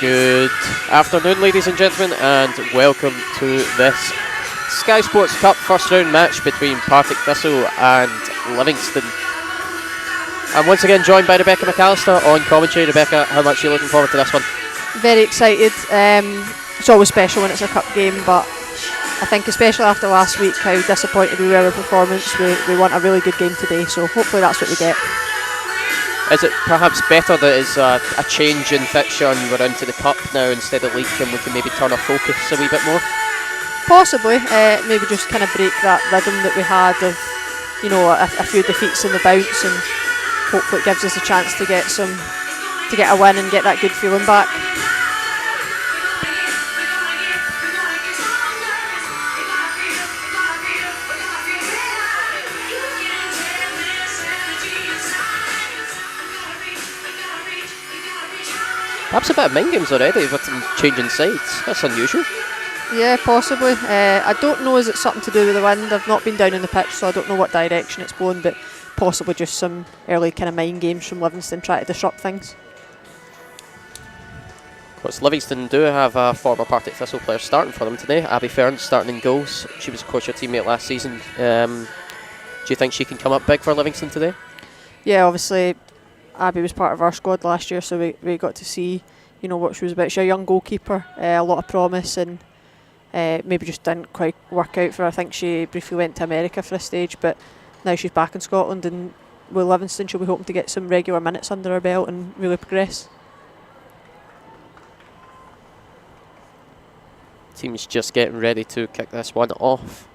Good afternoon, ladies and gentlemen, and welcome to this SkySports Cup first round match between Partick Thistle and Livingston. I'm once again joined by Rebecca McAllister on commentary. Rebecca, how much are you looking forward to this one? Very excited. It's always special when it's a cup game, but I think especially after last week, how disappointed we were with performance, we want a really good game today, so hopefully that's what we get. Is it perhaps better that it's a change in fixture and we're into the cup now instead of league, and we can maybe turn our focus a wee bit more? Possibly, maybe just kind of break that rhythm that we had of, a few defeats in the bounce, and hopefully it gives us a chance to get a win and get that good feeling back. Perhaps a bit of mind games already with them changing sides. That's unusual. Yeah, possibly. I don't know, is it something to do with the wind? I've not been down in the pitch, so I don't know what direction it's blowing, but possibly just some early kind of mind games from Livingston trying to disrupt things. Of course, Livingston do have a former Partick Thistle player starting for them today. Abby Fearns starting in goals. She was, of course, your teammate last season. Do you think she can come up big for Livingston today? Yeah, obviously Abby was part of our squad last year, so we got to see, what she was about. She's a young goalkeeper, a lot of promise, and maybe just didn't quite work out for her. I think she briefly went to America for a stage, but now she's back in Scotland, and with Livingston she'll be hoping to get some regular minutes under her belt and really progress. Team's just getting ready to kick this one off.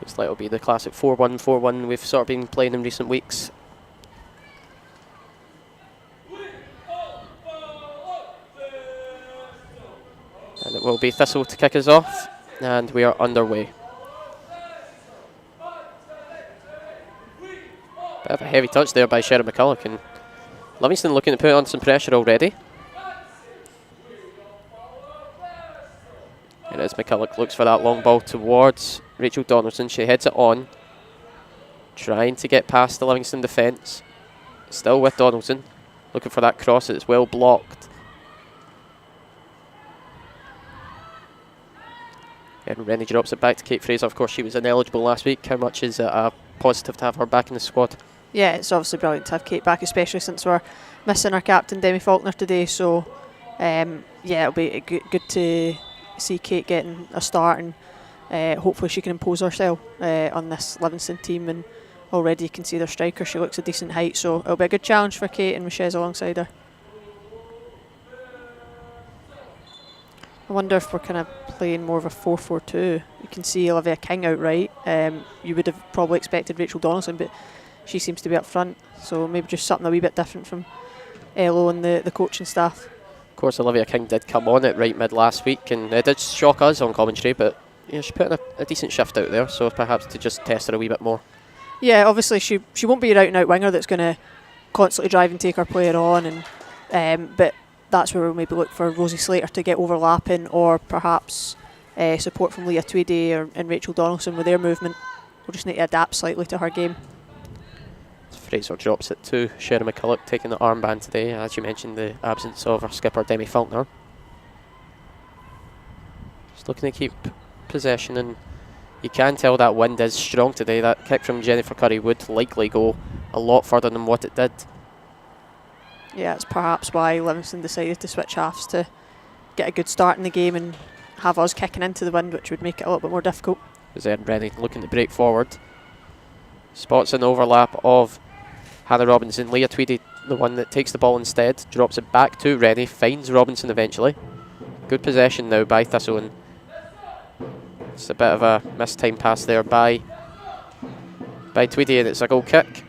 Looks like it'll be the classic 4-1-4-1 we've sort of been playing in recent weeks. And it will be Thistle to kick us off, and we are underway. Bit of a heavy touch there by Sharon McCulloch, and Livingston looking to put on some pressure already. And as McCulloch looks for that long ball towards Rachel Donaldson, she heads it on, trying to get past the Livingston defence. Still with Donaldson, looking for that cross that's well blocked. And Rennie drops it back to Kate Fraser. Of course, she was ineligible last week. How much is it a positive to have her back in the squad? Yeah, it's obviously brilliant to have Kate back, especially since we're missing our captain, Demi Faulkner, today. So, it'll be good to see Kate getting a start, and hopefully she can impose herself on this Livingston team. And already you can see their striker, she looks a decent height, so it'll be a good challenge for Kate and Rochelle alongside her. I wonder if we're kind of playing more of a 4-4-2. You can see Olivia King out right. You would have probably expected Rachel Donaldson, but she seems to be up front, so maybe just something a wee bit different from Elo and the coaching staff. Of course, Olivia King did come on at right mid last week, and it did shock us on commentary, but she put in a decent shift out there, so perhaps to just test her a wee bit more. Yeah, obviously she won't be an out-and-out winger that's going to constantly drive and take her player on, and but that's where we'll maybe look for Rosie Slater to get overlapping, or perhaps support from Leah Tweedy and Rachel Donaldson with their movement. We'll just need to adapt slightly to her game. Fraser drops it to Sharon McCulloch, taking the armband today. As you mentioned, the absence of our skipper Demi Faulkner. Just looking to keep possession, and you can tell that wind is strong today. That kick from Jennifer Curry would likely go a lot further than what it did. Yeah, it's perhaps why Livingston decided to switch halves, to get a good start in the game and have us kicking into the wind, which would make it a little bit more difficult. Was then Rennie looking to break forward. Spots an overlap of Hannah Robinson. Leah Tweedy, the one that takes the ball instead, drops it back to Rennie, finds Robinson eventually. Good possession now by Thistle, and it's a bit of a missed time pass there by Tweedy, and it's a goal kick.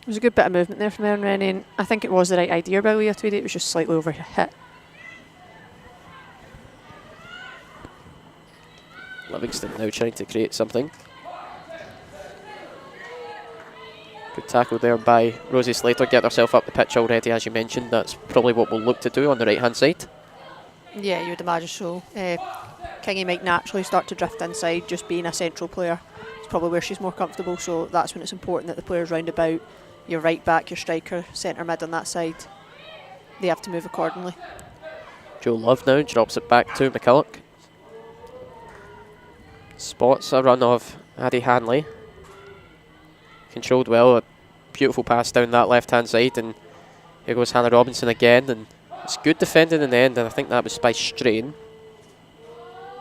It was a good bit of movement there from Erin Rennie, and I think it was the right idea by Leah Tweedy. It was just slightly overhit. Livingston now trying to create something. Good tackle there by Rosie Slater, getting herself up the pitch already, as you mentioned. That's probably what we'll look to do on the right hand side. Yeah, you would imagine so. Kingy might naturally start to drift inside, just being a central player. It's probably where she's more comfortable, so that's when it's important that the players round about, your right back, your striker, centre mid on that side, they have to move accordingly. Joe Love now drops it back to McCulloch. Spots a run of Addie Hanley. Controlled well, a beautiful pass down that left-hand side, and here goes Hannah Robinson again, and it's good defending in the end, and I think that was by Strain.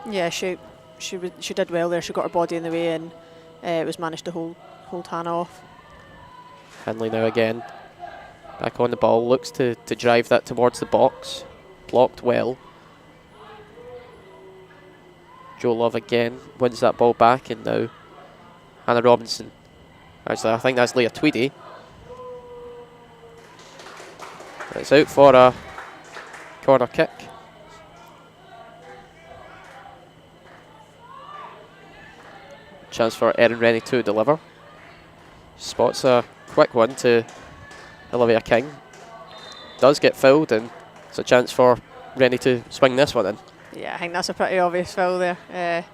Yeah, she did well there. She got her body in the way, and it was managed to hold Hannah off. Hanley now again, back on the ball, looks to drive that towards the box, blocked well. Joe Love again wins that ball back, and now Hannah Robinson. Actually, I think that's Leah Tweedy. It's out for a corner kick. Chance for Erin Rennie to deliver. Spots a quick one to Olivia King. Does get fouled, and it's a chance for Rennie to swing this one in. Yeah, I think that's a pretty obvious foul there.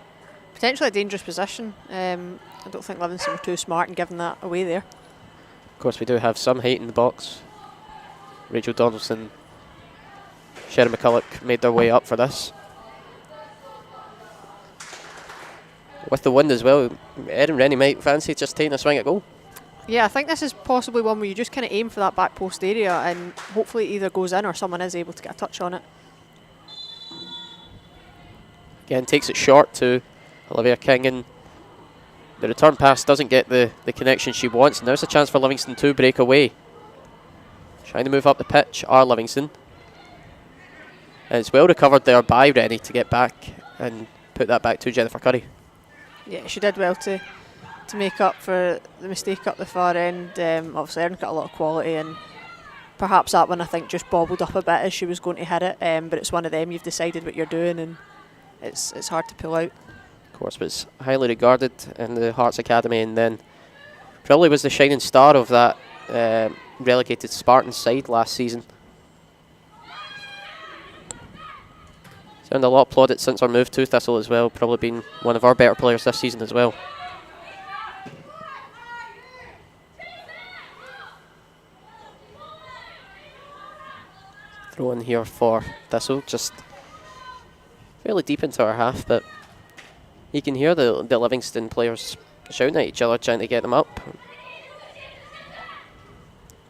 Potentially a dangerous position. I don't think Livingston were too smart in giving that away there. Of course, we do have some height in the box. Rachel Donaldson, Sherry McCulloch made their way up for this. With the wind as well, Erin Rennie might fancy just taking a swing at goal. Yeah, I think this is possibly one where you just kind of aim for that back post area, and hopefully it either goes in or someone is able to get a touch on it. Again, takes it short to Olivia King, and the return pass doesn't get the connection she wants. And there's a chance for Livingston to break away. Trying to move up the pitch are Livingston. And it's well recovered there by Rennie to get back and put that back to Jennifer Curry. Yeah, she did well to make up for the mistake up the far end. Obviously, Erin got a lot of quality, and perhaps that one I think just bobbled up a bit as she was going to hit it. But it's one of them, you've decided what you're doing, and it's hard to pull out. Of course, but it's highly regarded in the Hearts Academy, and then probably was the shining star of that relegated Spartans side last season. And a lot applauded since our move to Thistle as well, probably been one of our better players this season as well. Throw in here for Thistle, just fairly deep into our half, but you can hear the Livingston players shouting at each other, trying to get them up.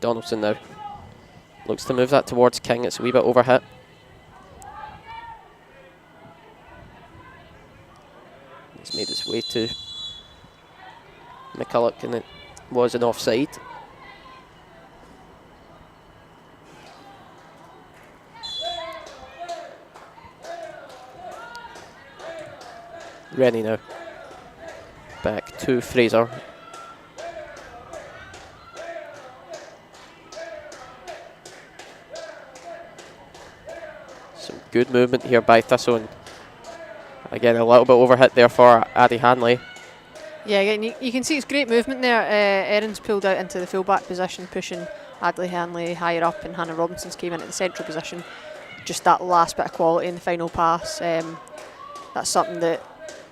Donaldson now looks to move that towards King. It's a wee bit overhit. He's made his way to McCulloch, and it was an offside. Rennie now. Back to Fraser. Some good movement here by Thistle, and again a little bit overhit there for Addie Hanley. Yeah, again, you can see it's great movement there. Erin's pulled out into the full-back position, pushing Addie Hanley higher up, and Hannah Robinson's came in at the central position. Just that last bit of quality in the final pass. That's something that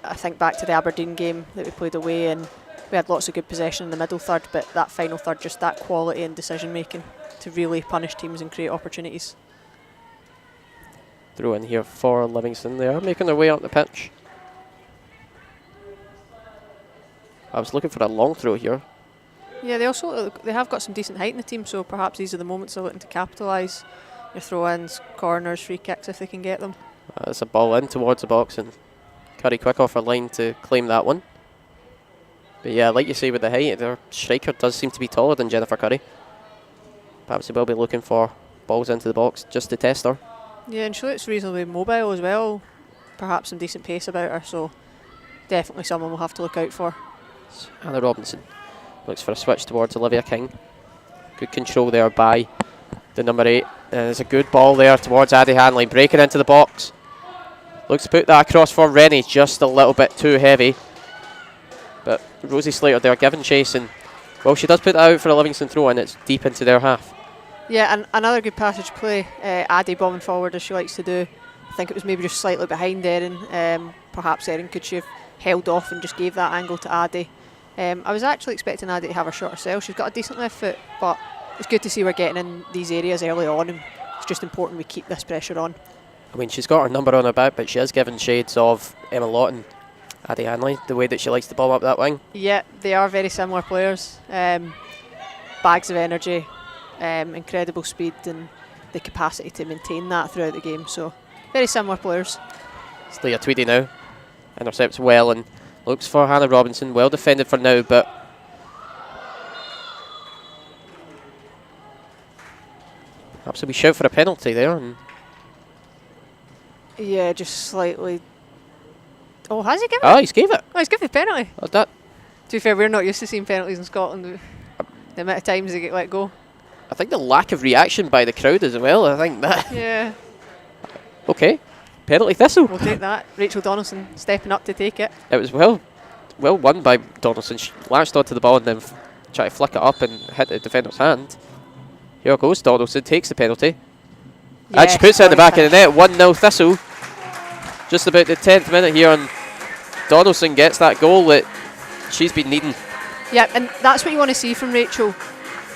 I think back to the Aberdeen game that we played away, and we had lots of good possession in the middle third, but that final third, just that quality and decision making to really punish teams and create opportunities. Throw in here for Livingston. They are making their way up the pitch. I was looking for a long throw here. Yeah, they have got some decent height in the team, so perhaps these are the moments they're looking to capitalise. Your throw-ins, corners, free kicks if they can get them. It's a ball in towards the box, and Curry quick off her line to claim that one. But yeah, like you say, with the height, their striker does seem to be taller than Jennifer Curry. Perhaps they will be looking for balls into the box just to test her. Yeah, and she looks reasonably mobile as well. Perhaps some decent pace about her, so definitely someone we'll have to look out for. Hannah Robinson looks for a switch towards Olivia King. Good control there by the number 8. And there's a good ball there towards Addie Hanley, breaking into the box. Looks to put that across for Rennie, just a little bit too heavy. But Rosie Slater there giving chase, and well, she does put that out for a Livingston throw, and it's deep into their half. Yeah, and another good passage play. Addie bombing forward as she likes to do. think it was maybe just slightly behind Erin. Perhaps Erin could have held off and just gave that angle to Addy. I was actually expecting Addy to have a shot herself. She's got a decent left foot, but it's good to see we're getting in these areas early on, and it's just important we keep this pressure on. I mean, she's got her number on her back, but she has given shades of Emma Lawton, Addie Hanley, the way that she likes to ball up that wing. Yeah, they are very similar players. Bags of energy, incredible speed, and the capacity to maintain that throughout the game. So, very similar players. It's Leah Tweedy now. Intercepts well and looks for Hannah Robinson. Well defended for now, but perhaps a wee shout for a penalty there. And yeah, just slightly. Oh, has he given it? oh, he's gave it. Oh, he's given the penalty. Oh, that. To be fair, we're not used to seeing penalties in Scotland. The amount of times they get let go. I think the lack of reaction by the crowd as well. I think that. Yeah. Okay, penalty Thistle. We'll take that. Rachel Donaldson stepping up to take it. It was well won by Donaldson. She latched onto the ball and then tried to flick it up and hit the defender's hand. Here goes Donaldson, takes the penalty. And she puts it in the back of the net. 1-0 Thistle. Just about the 10th minute here, and Donaldson gets that goal that she's been needing. Yeah, and that's what you want to see from Rachel.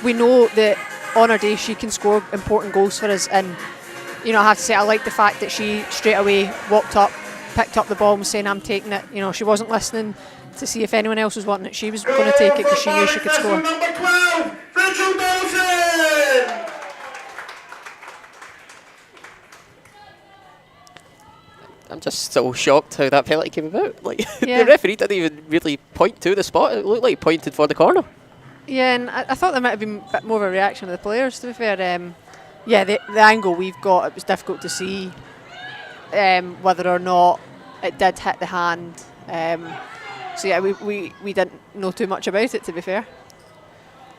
We know that on her day she can score important goals for us, and you know, I have to say I like the fact that she straight away walked up, picked up the ball and was saying, I'm taking it. You know, she wasn't listening to see if anyone else was wanting it. She was going to take it because she knew she could score. Number 12, Rachel Donaldson! I'm just so shocked how that penalty came about. Like Yeah. the referee didn't even really point to the spot. It looked like he pointed for the corner. Yeah, and I thought there might have been a bit more of a reaction of the players, to be fair. Yeah, the angle we've got, it was difficult to see whether or not it did hit the hand. So yeah, we didn't know too much about it, to be fair.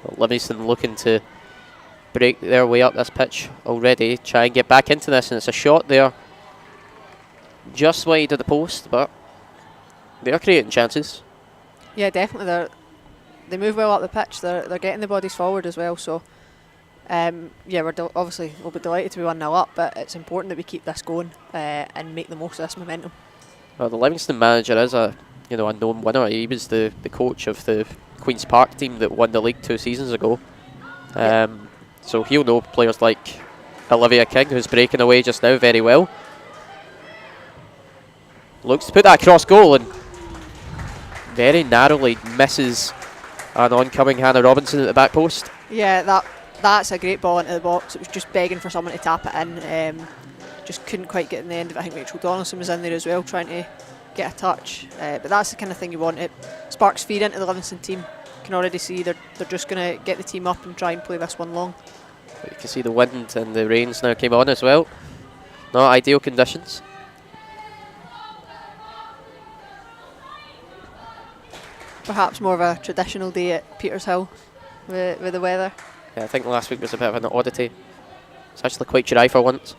Well, Livingston looking to break their way up this pitch already, try and get back into this, and it's a shot there just wide of the post, but they're creating chances. Yeah, definitely. They move well up the pitch. They're getting the bodies forward as well. So yeah, obviously we'll be delighted to be 1-0 up, but it's important that we keep this going and make the most of this momentum. Well, the Livingston manager is a known winner. He was the coach of the Queen's Park team that won the league 2 seasons ago. So he'll know players like Olivia King, who's breaking away just now very well. Looks to put that across goal and very narrowly misses an oncoming Hannah Robinson at the back post. Yeah, that's a great ball into the box. It was just begging for someone to tap it in. Just couldn't quite get in the end of it. I think Rachel Donaldson was in there as well, trying to get a touch. But that's the kind of thing you want. It sparks fear into the Livingston team. You can already see they're just going to get the team up and try and play this one long. You can see the wind and the rains now came on as well. Not ideal conditions. Perhaps more of a traditional day at Petershill with the weather. Yeah, I think last week was a bit of an oddity. It's actually quite dry for once.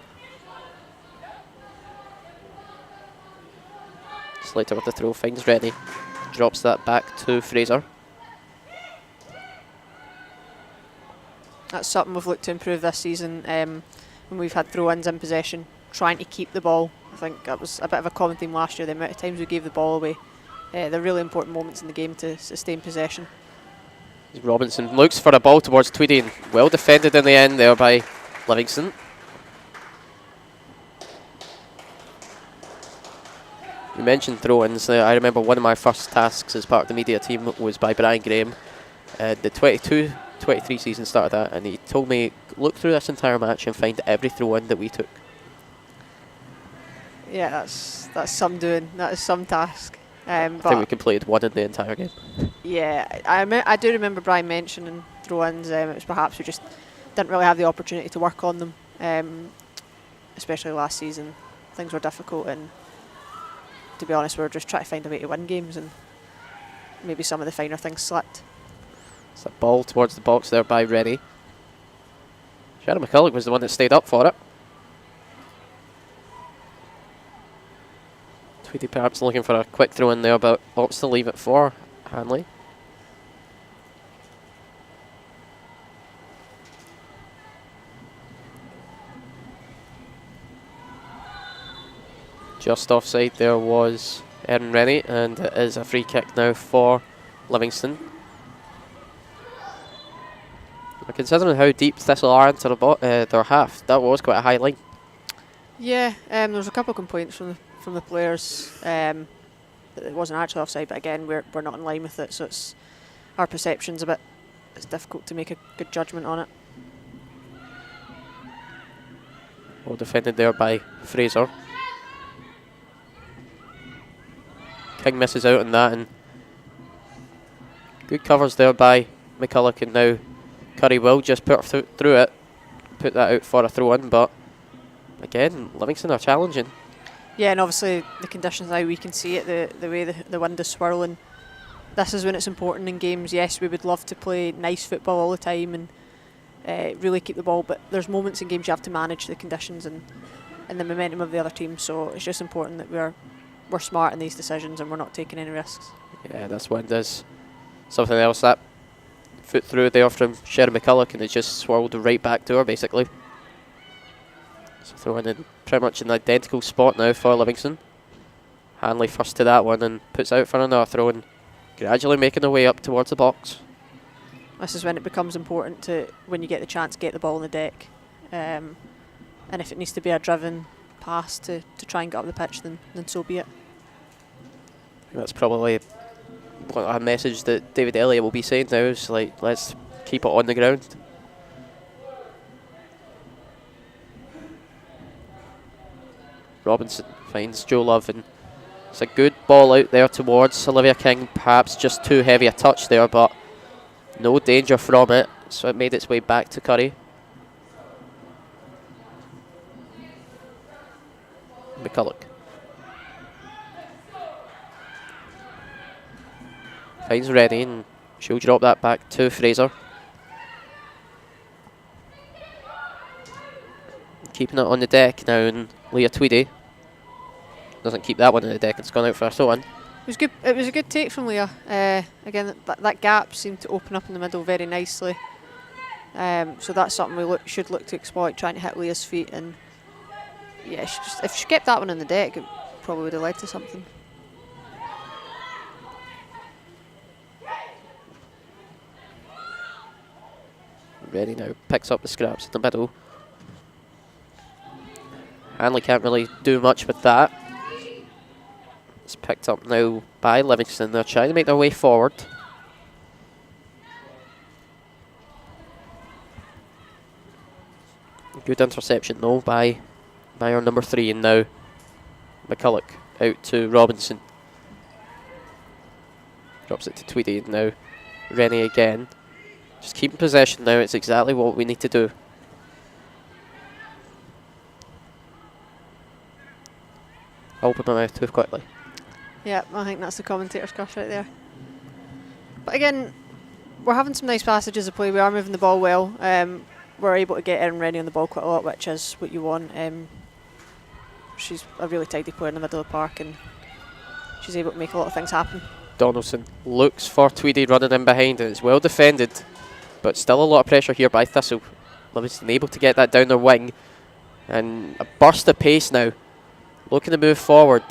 Slater with the throw, finds Reddy. Drops that back to Fraser. That's something we've looked to improve this season when we've had throw-ins in possession, trying to keep the ball. I think that was a bit of a common theme last year, the amount of times we gave the ball away. They're really important moments in the game to sustain possession. Robinson looks for a ball towards Tweedy, and well defended in the end there by Livingston. You mentioned throw-ins. I remember one of my first tasks as part of the media team was by Brian Graham. The 22-23 season started that, and he told me, look through this entire match and find every throw-in that we took. Yeah, that's some doing. That is some task. I think we completed one in the entire game. Yeah, I do remember Brian mentioning throw-ins. It was perhaps we just didn't really have the opportunity to work on them, especially last season. Things were difficult, and to be honest, we were just trying to find a way to win games, and maybe some of the finer things slipped. It's a ball towards the box there by Reddy. Sharon McCulloch was the one that stayed up for it. Tweedy perhaps looking for a quick throw in there, but opts to leave it for Hanley. Just offside there was Erin Rennie, and it is a free kick now for Livingston. Considering how deep Thistle are into their half, that was quite a high line. Yeah, there was a couple of complaints from the players that it wasn't actually offside, but again, we're not in line with it, so it's our perception's it's difficult to make a good judgment on it. Well defended there by Fraser. King misses out on that, and good covers there by McCulloch, and now Curry will just put her through it, put that out for a throw-in, but again, Livingston are challenging. Yeah, and obviously the conditions now, we can see it, the way the wind is swirling. This is when it's important in games. Yes, we would love to play nice football all the time and really keep the ball, but there's moments in games you have to manage the conditions and the momentum of the other team, so it's just important that we're smart in these decisions and we're not taking any risks. Yeah, this wind is something else. That foot through there from Sherry McCulloch, and it just swirled right back to her basically. So throwing in pretty much an identical spot now for Livingston. Hanley first to that one and puts out for another throw, and gradually making their way up towards the box. This is when it becomes important to, when you get the chance, get the ball on the deck. And if it needs to be a driven pass to try and get up the pitch, then so be it. That's probably a message that David Elliott will be saying now, is like, let's keep it on the ground. Robinson finds Joe Love, and it's a good ball out there towards Olivia King. Perhaps just too heavy a touch there, but no danger from it, so it made its way back to Curry. McCulloch finds Rennie, and she'll drop that back to Fraser. Keeping it on the deck now, and Leah Tweedy doesn't keep that one on the deck. It's gone out for a throw-in. It was good. It was a good take from Leah. Again, that gap seemed to open up in the middle very nicely. So that's something we should look to exploit, trying to hit Leah's feet. And yeah, if she kept that one on the deck, it probably would have led to something. Reddy now picks up the scraps in the middle. Hanley can't really do much with that. It's picked up now by Livingston. They're trying to make their way forward. Good interception though by our number 3, and now McCulloch out to Robinson. Drops it to Tweedy, and now Rennie again. Just keeping possession now, it's exactly what we need to do. I opened my mouth too quickly. Yeah, I think that's the commentator's curse right there. But again, we're having some nice passages of play. We are moving the ball well. We're able to get Erin Rennie on the ball quite a lot, which is what you want. She's a really tidy player in the middle of the park, and she's able to make a lot of things happen. Donaldson looks for Tweedy running in behind, and it's well defended, but still a lot of pressure here by Thistle. Livingston able to get that down their wing, and a burst of pace now. Looking to move forward.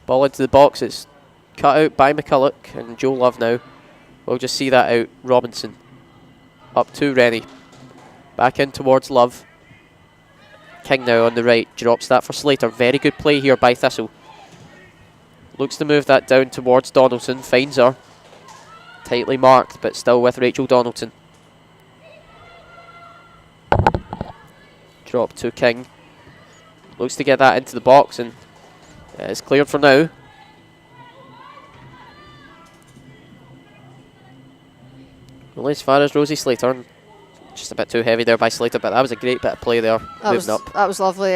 Ball into the box, it's cut out by McCulloch, and Joe Love now. We'll just see that out. Robinson up to Rennie. Back in towards Love. King now on the right, drops that for Slater. Very good play here by Thistle. Looks to move that down towards Donaldson, finds her. Tightly marked, but still with Rachel Donaldson. Drop to King. Looks to get that into the box, and it's cleared for now. Only as far as Rosie Slater, and just a bit too heavy there by Slater, but that was a great bit of play there, moving up. That was lovely.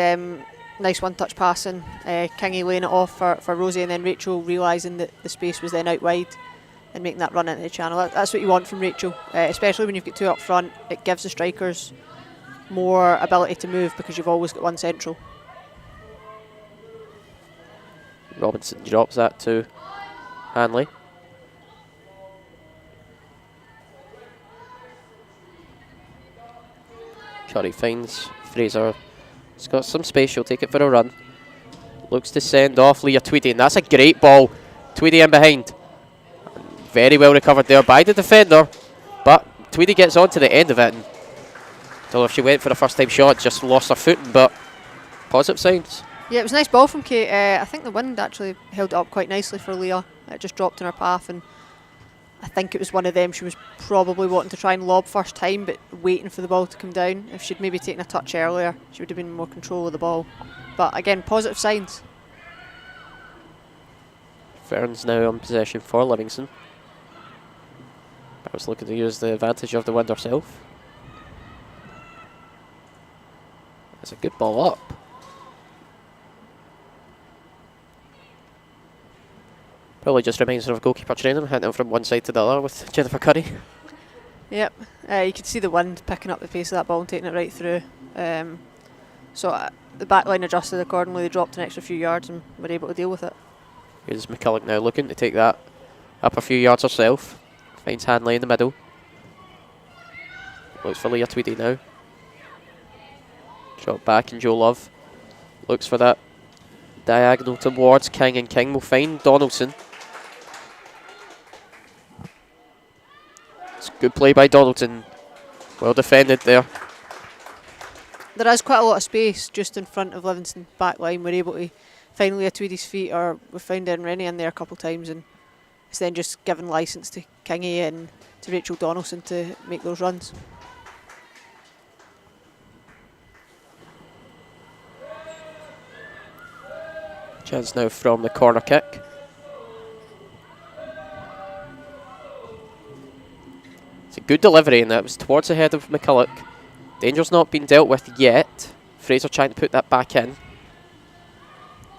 Nice one-touch passing. Kingy laying it off for Rosie, and then Rachel realising that the space was then out wide and making that run into the channel. That's what you want from Rachel, especially when you've got 2 up front. It gives the strikers more ability to move because you've always got one central. Robinson drops that to Hanley. Curry finds Fraser. He's got some space, she'll take it for a run. Looks to send off Leah Tweedy, and that's a great ball. Tweedy in behind. Very well recovered there by the defender, but Tweedy gets on to the end of it. And don't know if she went for a first time shot, just lost her footing, but positive signs. Yeah, it was a nice ball from Kate. I think the wind actually held it up quite nicely for Leah. It just dropped in her path, and I think it was one of them she was probably wanting to try and lob first time, but waiting for the ball to come down. If she'd maybe taken a touch earlier, she would have been in more control of the ball. But again, positive signs. Fern's now on possession for Livingston. I was looking to use the advantage of the wind herself. It's a good ball up. Probably just reminds her of goalkeeper training, hitting from one side to the other with Jennifer Curry. Yep, you could see the wind picking up the pace of that ball and taking it right through. So the back line adjusted accordingly, they dropped an extra few yards and were able to deal with it. Here's McCulloch now looking to take that up a few yards herself. Finds Hanley in the middle. Looks for Leah Tweedy now. Drop back and Joe Love looks for that diagonal towards King, and King will find Donaldson. It's a good play by Donaldson. Well defended there. There is quite a lot of space just in front of Livingston back line. We're able to find Leah Tweedy's feet, or we've found Erin Rennie in there a couple of times, and it's then just given licence to Kingy and to Rachel Donaldson to make those runs. Chance now from the corner kick. It's a good delivery, and that was towards the head of McCulloch. Danger's not been dealt with yet. Fraser trying to put that back in.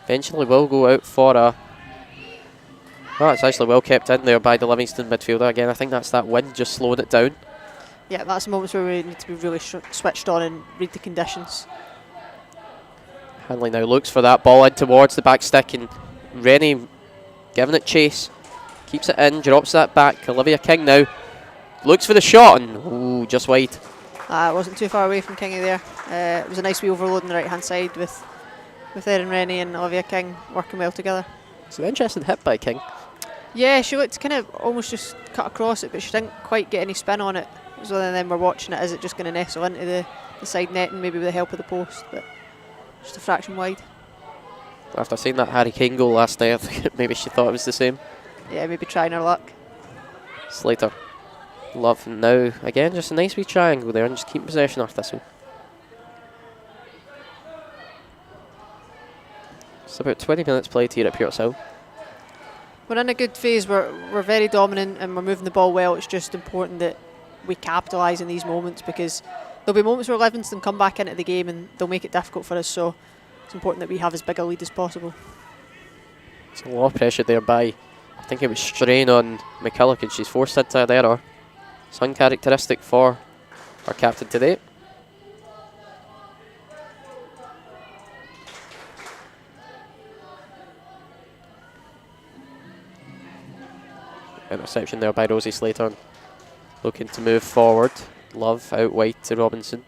Eventually will go out for a... Oh, it's actually well kept in there by the Livingston midfielder. Again, I think that's that wind just slowing it down. Yeah, that's the moments where we need to be really switched on and read the conditions. Hanley now looks for that ball in towards the back stick, and Rennie giving it chase. Keeps it in, drops that back. Olivia King now looks for the shot, and ooh, just wide. It wasn't too far away from Kingy there. It was a nice wee overload on the right hand side with Erin Rennie and Olivia King working well together. It's an interesting hit by King. Yeah, she looked kind of almost just cut across it, but she didn't quite get any spin on it. It was one of them we're watching it, is it just going to nestle into the side net and maybe with the help of the post, but just a fraction wide. After seeing that Harry Kane goal last night, I think maybe she thought it was the same. Yeah, maybe trying her luck. Slater. Love now. Again, just a nice wee triangle there, and just keep possession of Thistle. It's about 20 minutes played here at Petershill. We're in a good phase. We're very dominant and we're moving the ball well. It's just important that we capitalise in these moments, because there'll be moments where Livingston come back into the game and they'll make it difficult for us. So it's important that we have as big a lead as possible. It's a lot of pressure there by, I think it was strain on McCulloch, and she's forced into an error. It's uncharacteristic for our captain today. Interception there by Rosie Slater. Looking to move forward. Love out wide to Robinson.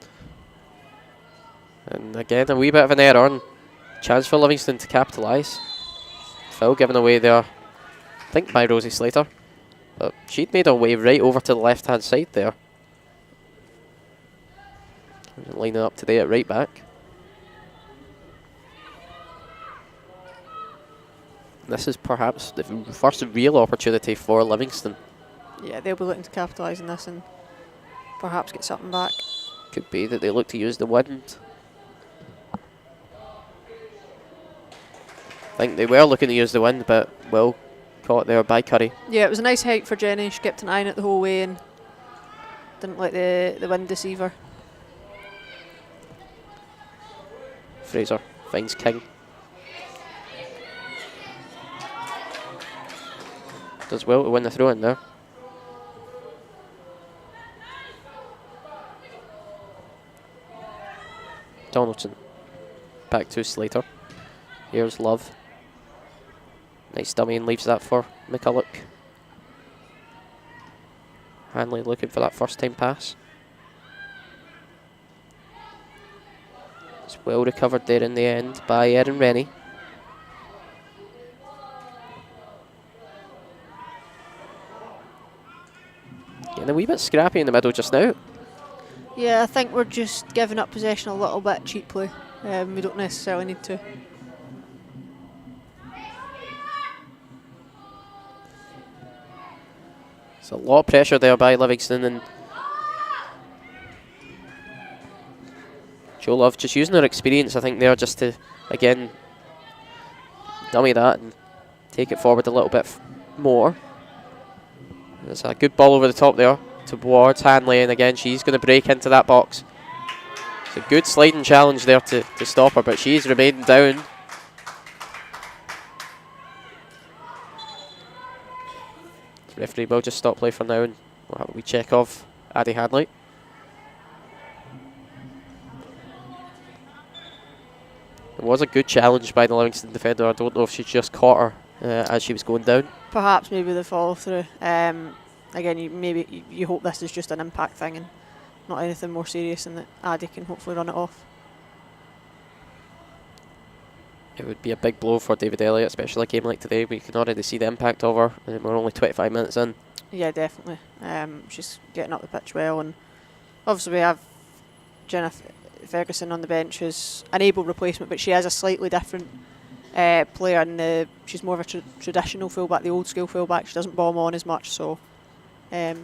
And again, a wee bit of an error, and chance for Livingston to capitalise. Foul given away there, I think by Rosie Slater. But she'd made her way right over to the left-hand side there. Lining up today at right back. This is perhaps the first real opportunity for Livingston. Yeah, they'll be looking to capitalise on this and perhaps get something back. Could be that they look to use the wind. I think they were looking to use the wind, but well caught there by Curry. Yeah, it was a nice hike for Jenny. She kept an eye on it the whole way and didn't let the wind deceive her. Fraser finds King. Does well to win the throw in there. Donaldson. Back to Slater. Here's Love. Nice dummy, and leaves that for McCulloch. Hanley looking for that first time pass. It's well recovered there in the end by Erin Rennie. Getting a wee bit scrappy in the middle just now. Yeah, I think we're just giving up possession a little bit cheaply. We don't necessarily need to. There's a lot of pressure there by Livingston, and Jo Love just using her experience, I think, there just to, again, dummy that and take it forward a little bit more. There's a good ball over the top there towards Hanley, and again, she's going to break into that box. It's a good sliding challenge there to stop her, but she's remained down. The referee will just stop play for now, and we'll have a wee check of Addie Hanley. It was a good challenge by the Livingston defender. I don't know if she just caught her as she was going down. Perhaps maybe the follow through. Again, you hope this is just an impact thing and not anything more serious, and that Addie can hopefully run it off. It would be a big blow for David Elliott, especially a game like today. We can already see the impact of her, and we're only 25 minutes in. Yeah, definitely. She's getting up the pitch well, and obviously we have Jenna Ferguson on the bench, who's an able replacement, but she is a slightly different player, and she's more of a traditional fullback, the old school fullback. She doesn't bomb on as much, so yeah,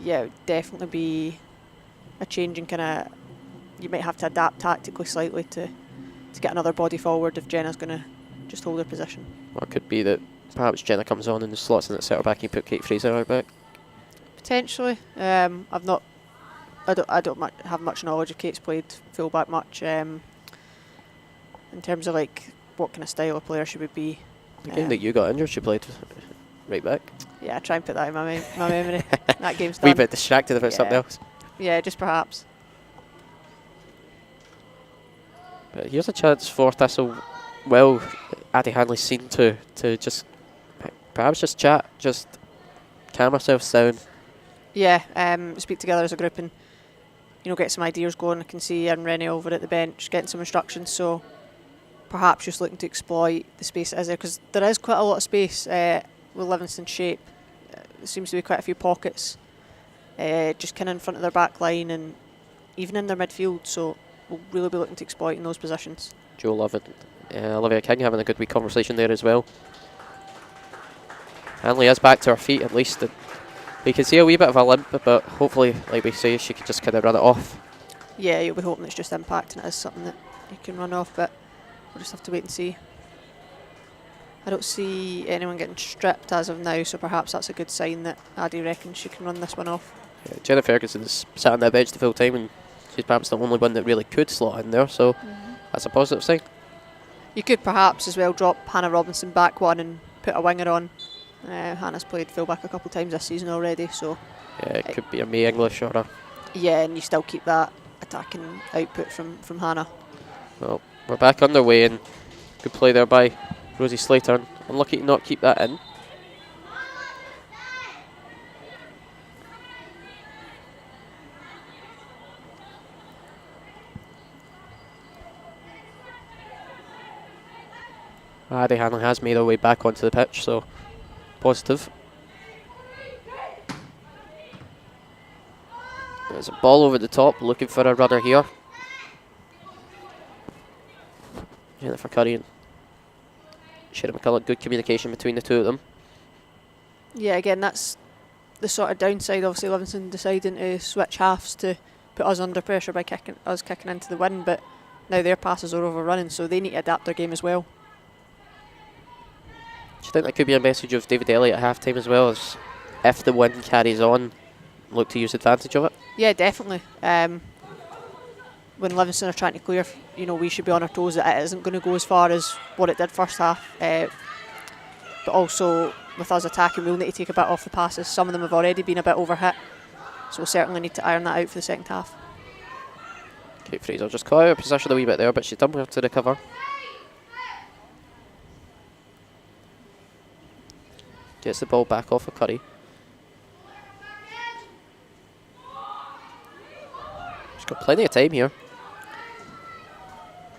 it would definitely be a change in kind of, you might have to adapt tactically slightly to get another body forward if Jenna's going to just hold her position. Or it could be that perhaps Jenna comes on and slots in at centre back and you put Kate Fraser out back. Potentially. I don't have much knowledge of Kate's played fullback much. In terms of like what kind of style of player she would be. The game that you got injured, she played right back. Yeah, I try and put that in my memory. That game's done. Wee bit distracted about something else. Yeah, just perhaps. But here's a chance for Thistle. Well, Addie Hanley's seen to just perhaps just chat, just calm ourselves down. Yeah, speak together as a group and get some ideas going. I can see Erin Rennie over at the bench getting some instructions, so perhaps just looking to exploit the space that is there, because there is quite a lot of space with Livingston's shape. There seems to be quite a few pockets just kind of in front of their back line and even in their midfield, so we'll really be looking to exploit in those positions. Jo Love and Olivia King having a good wee conversation there as well. Hanley is back to her feet at least. We can see a wee bit of a limp, but hopefully, like we say, she could just kind of run it off. Yeah, you'll be hoping it's just impact and it is something that you can run off, but we'll just have to wait and see. I don't see anyone getting stripped as of now, so perhaps that's a good sign that Addie reckons she can run this one off. Yeah, Jenna Ferguson's sat on that bench the full time, and she's perhaps the only one that really could slot in there, so that's a positive sign. You could perhaps as well drop Hannah Robinson back one and put a winger on. Hannah's played fullback a couple of times this season already, so yeah, it could be a May English or a... Yeah, and you still keep that attacking output from Hannah. Well, we're back underway, and good play there by Rosie Slater. Unlucky to not keep that in. Addie Hanley has made her way back onto the pitch, so positive. There's a ball over the top, looking for a runner here. Jennifer Curry and Sharon McCullough, good communication between the two of them. Yeah, again, that's the sort of downside. Obviously, Livingston deciding to switch halves to put us under pressure by kicking into the wind, but now their passes are overrunning, so they need to adapt their game as well. Do you think that could be a message of David Elliott at half time as well, as if the wind carries on, look to use advantage of it? Yeah, definitely. When Livingston are trying to clear, we should be on our toes that it isn't going to go as far as what it did first half. But also, with us attacking, we'll need to take a bit off the passes. Some of them have already been a bit overhit, so we'll certainly need to iron that out for the second half. Kate Fraser just caught out of position a wee bit there, but she's done well to recover. Gets the ball back off of Curry. She's got plenty of time here.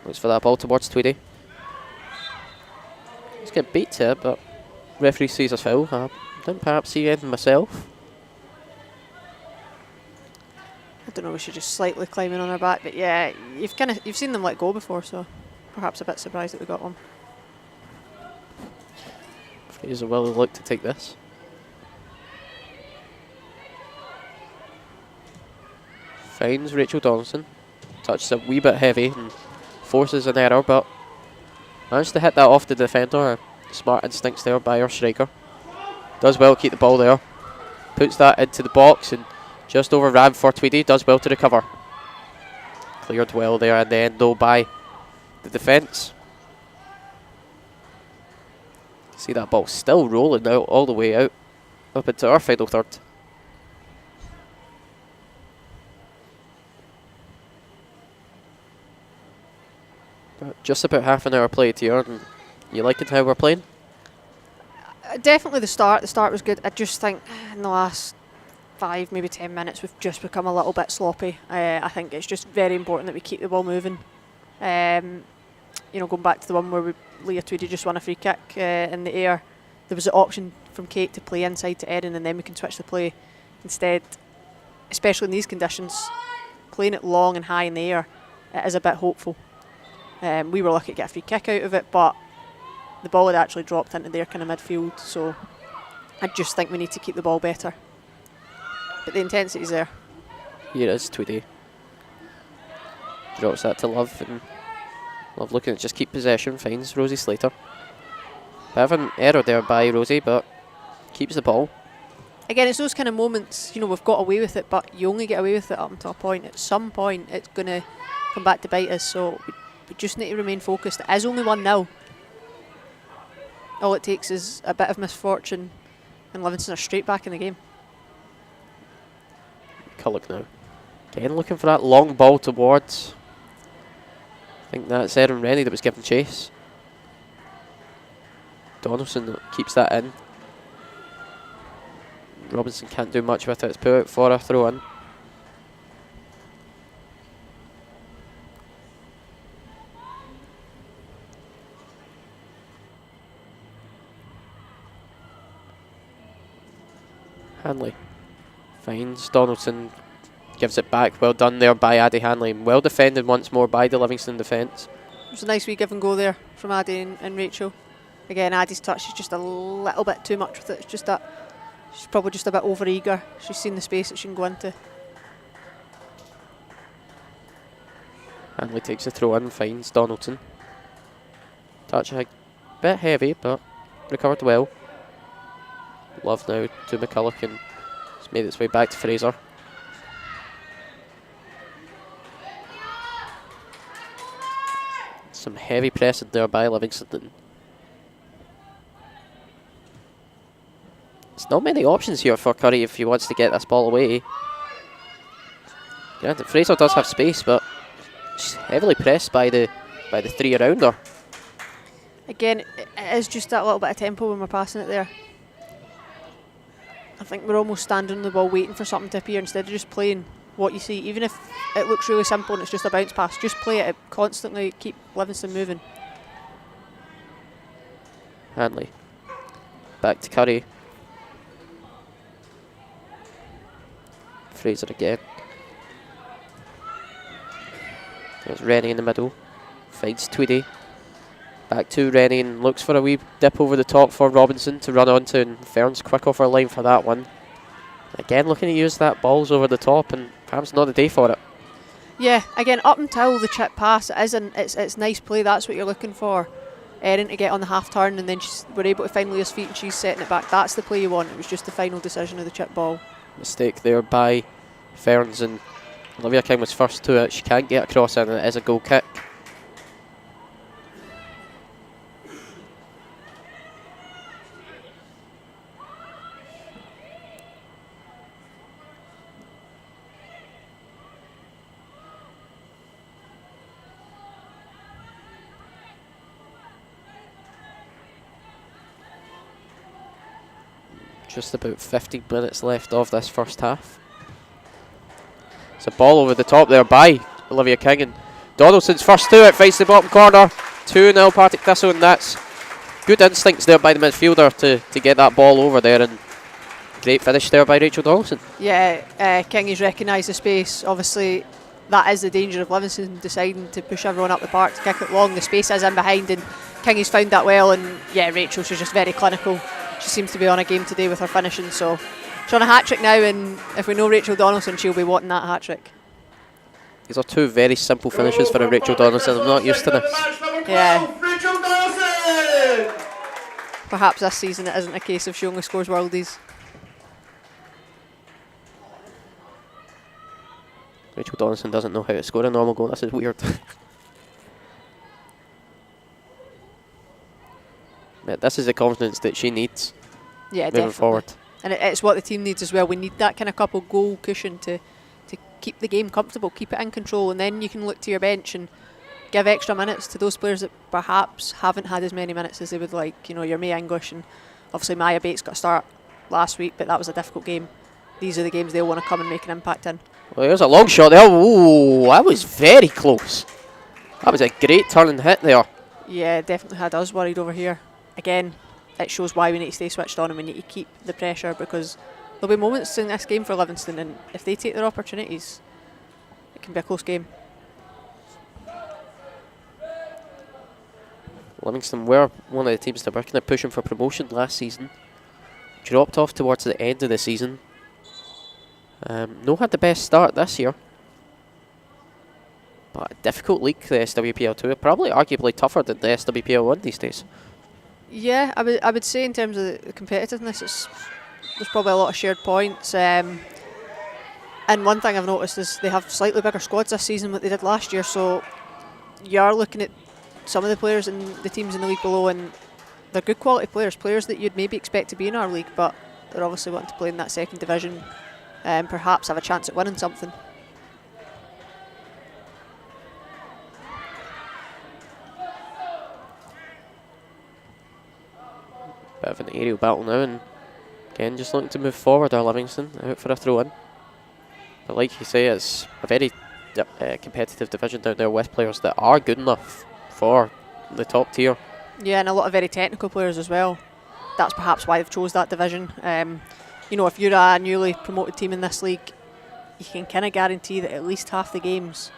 Looks for that ball towards Tweedy. He's getting beat to it, but referee sees a foul. I didn't perhaps see anything myself. I don't know, we should just slightly climbing on our back, but yeah, you've seen them let go before, so perhaps a bit surprised that we got one. Fraser will look to take this. Finds Rachel Donaldson. Touches a wee bit heavy and forces an error, but managed to hit that off the defender. Smart instincts there by our striker. Does well to keep the ball there. Puts that into the box and just overran for Tweedy. Does well to recover. Cleared well there at the end though by the defence. See that ball still rolling out all the way out up into our final third. But just about half an hour played here, and you liking how we're playing? Definitely the start. The start was good. I just think in the last 5, maybe 10 minutes, we've just become a little bit sloppy. I think it's just very important that we keep the ball moving. You know, going back to the one where Leah Tweedy just won a free kick in the air, there was an option from Kate to play inside to Erin, and then we can switch the play. Instead, especially in these conditions, playing it long and high in the air, it is a bit hopeful. We were lucky to get a free kick out of it, but the ball had actually dropped into their kind of midfield, so I just think we need to keep the ball better. But the intensity's there. Here is Tweedy. Drops that to Love, and Love looking to just keep possession, finds Rosie Slater. Bit of an error there by Rosie, but keeps the ball. Again, it's those kind of moments, you know, we've got away with it, but you only get away with it up until a point. At some point, it's going to come back to bite us, so we just need to remain focused. It is only 1-0. All it takes is a bit of misfortune, and Livingston are straight back in the game. Culloch now. Again looking for that long ball towards, I think that's Erin Rennie that was given chase. Donaldson keeps that in. Robinson can't do much with it. It's put out for a throw in. Hanley finds Donaldson, gives it back. Well done there by Addie Hanley. Well defended once more by the Livingston defence. It was a nice wee give and go there from Addie and Rachel. Again, Addie's touch is just a little bit too much with it. It's just that she's probably just a bit over eager. She's seen the space that she can go into. Hanley takes the throw in, finds Donaldson. Touch a bit heavy, but recovered well. Love now to McCulloch, and it's made its way back to Fraser. Some heavy pressing there by Livingston. There's not many options here for Curry if he wants to get this ball away. Yeah, Fraser does have space, but she's heavily pressed by the three around her. Again, it is just that little bit of tempo when we're passing it there. I think we're almost standing on the ball waiting for something to appear instead of just playing what you see. Even if it looks really simple and it's just a bounce pass, just play it constantly, keep Livingston moving. Hanley. Back to Curry. Fraser again. There's Rennie in the middle. Finds Tweedy. Back to Rennie and looks for a wee dip over the top for Robinson to run onto, and Fern's quick off her line for that one. Again looking to use that balls over the top, and perhaps not the day for it. Yeah, again, up until the chip pass, it's nice play. That's what you're looking for. Erin to get on the half turn, and then we're able to find Leah's feet and she's setting it back. That's the play you want. It was just the final decision of the chip ball. Mistake there by Ferns, and Olivia King was first to it. She can't get across in, and it is a goal kick. Just about 15 minutes left of this first half. It's a ball over the top there by Olivia King, and Donaldson's first two, it finds the bottom corner. 2-0 Partick Thistle, and that's good instincts there by the midfielder to get that ball over there, and great finish there by Rachel Donaldson. Yeah, Kingy's recognised the space. Obviously, that is the danger of Livingston deciding to push everyone up the park to kick it long. The space is in behind, and Kingy's found that well. And yeah, Rachel, she's just very clinical. She seems to be on a game today with her finishing. So she's on a hat trick now, and if we know Rachel Donaldson, she'll be wanting that hat trick. These are two very simple finishes for a Rachel Donaldson. I'm not used to this. Yeah. Rachel Donaldson! Perhaps this season it isn't a case of she only scores worldies. Rachel Donaldson doesn't know how to score a normal goal. This is weird. But this is the confidence that she needs moving Definitely. forward. And it's what the team needs as well. We need that kind of couple goal cushion to keep the game comfortable, keep it in control, and then you can look to your bench and give extra minutes to those players that perhaps haven't had as many minutes as they would like. You know, your May English, and obviously Maya Bates got a start last week, but that was a difficult game. These are the games they'll want to come and make an impact in. Well, there's a long shot there. Ooh, that was very close. That was a great turn and hit there. Yeah, definitely had us worried over here. Again, it shows why we need to stay switched on and we need to keep the pressure, because there'll be moments in this game for Livingston, and if they take their opportunities, it can be a close game. Livingston were one of the teams that were kind of pushing for promotion last season. Dropped off towards the end of the season. No had the best start this year. But a difficult league, the SWPL 2. Probably arguably tougher than the SWPL 1 these days. Yeah, I would say in terms of the competitiveness, there's probably a lot of shared points. And one thing I've noticed is they have slightly bigger squads this season than what they did last year. So you are looking at some of the players in the teams in the league below, and they're good quality players that you'd maybe expect to be in our league, but they're obviously wanting to play in that second division and perhaps have a chance at winning something. Bit of an aerial battle now, and again just looking to move forward are Livingston, out for a throw in. But like you say, it's a very competitive division down there with players that are good enough for the top tier. Yeah, and a lot of very technical players as well. That's perhaps why they've chose that division. You know, if you're a newly promoted team in this league, you can kind of guarantee that at least half the games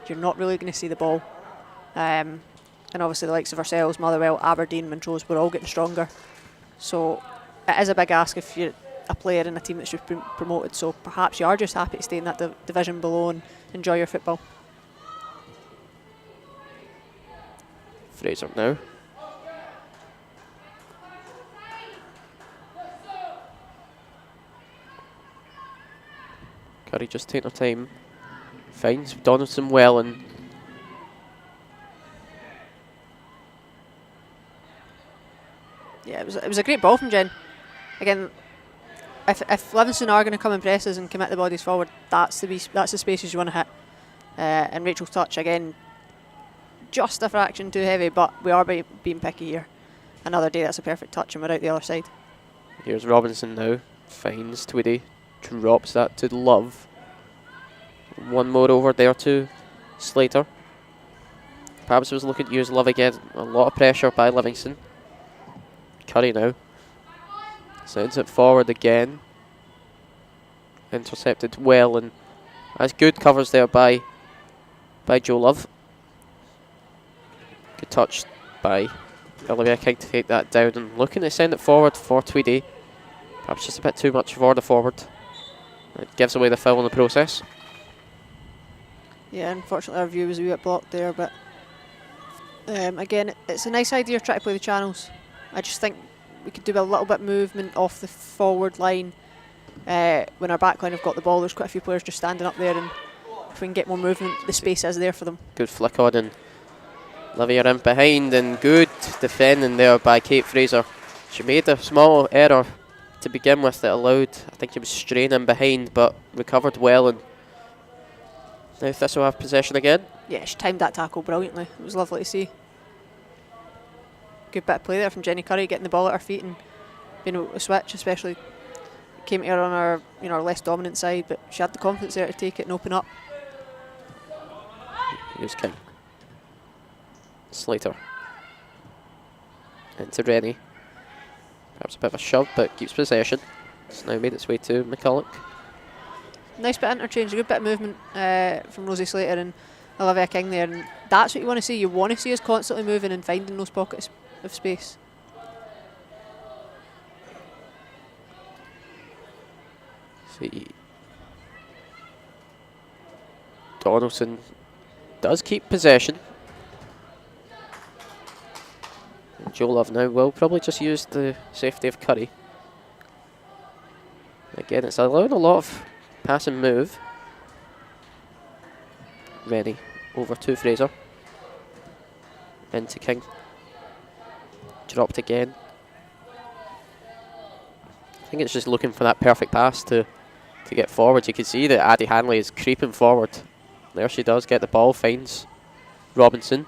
you're not really going to see the ball. And obviously the likes of ourselves, Motherwell, Aberdeen, Montrose, we're all getting stronger. So it is a big ask if you're a player in a team that's just been promoted. So perhaps you are just happy to stay in that division below and enjoy your football. Fraser now. Curry just taking her time. Finds Donaldson well, and yeah, it was a great ball from Jen. Again, if Livingston are going to come and press us and commit the bodies forward, that's the spaces you want to hit. And Rachel's touch again, just a fraction too heavy, but we are being picky here. Another day, that's a perfect touch, and we're out the other side. here's Robinson now. Finds Tweedy. Drops that to Love. One more over there to Slater. Perhaps was looking to use Love again. A lot of pressure by Livingston. Curry now. Sends it forward again. Intercepted well, and that's good covers there by Joe Love. Good touch by Olivia King to take that down, and looking to send it forward for Tweedy. Perhaps just a bit too much for the forward. It gives away the foul in the process. Yeah, unfortunately our view was a wee bit blocked there, but again, it's a nice idea trying to play the channels. I just think we could do a little bit movement off the forward line. When our back line have got the ball, there's quite a few players just standing up there, and if we can get more movement, the space is there for them. Good flick on, and Olivia in behind, and good defending there by Kate Fraser. She made a small error to begin with that allowed, I think she was straining behind, but recovered well, and now Thistle have possession again. Yeah, she timed that tackle brilliantly. It was lovely to see. Good bit of play there from Jenny Curry, getting the ball at her feet and being able to switch, especially came to her on our, our less dominant side, but she had the confidence there to take it and open up. Here's King. Slater. Into Rennie. Perhaps a bit of a shove, but keeps possession. It's now made its way to McCulloch. Nice bit of interchange, a good bit of movement from Rosie Slater and Olivia King there, and that's what you want to see. You want to see us constantly moving and finding those pockets of space. See, Donaldson does keep possession. And Joe Love now will probably just use the safety of Curry. Again, it's allowing a lot of pass and move. Rennie over to Fraser. Into King. Dropped again. I think it's just looking for that perfect pass to get forward. You can see that Addie Hanley is creeping forward. There she does, get the ball, finds Robinson.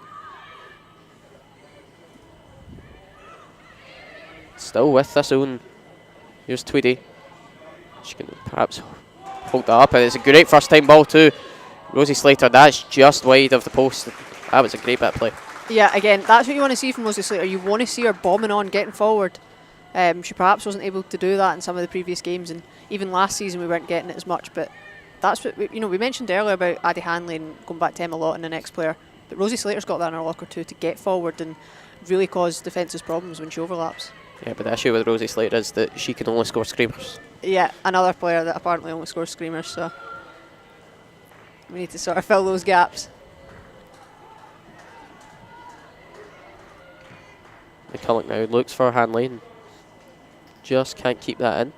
Still with Thistle, and here's Tweedy. She can perhaps hold that up, and it's a great first time ball too. Rosie Slater, that's just wide of the post. That was a great bit of play. Yeah, again, that's what you want to see from Rosie Slater. You want to see her bombing on, getting forward. She perhaps wasn't able to do that in some of the previous games, and even last season we weren't getting it as much, but that's what we mentioned earlier about Addie Hanley and going back to Emma Lawton, the next player, but Rosie Slater's got that in her locker too, to get forward and really cause defences problems when she overlaps. Yeah, but the issue with Rosie Slater is that she can only score screamers. Yeah, another player that apparently only scores screamers, so we need to sort of fill those gaps. McCulloch now looks for Hanley and just can't keep that in.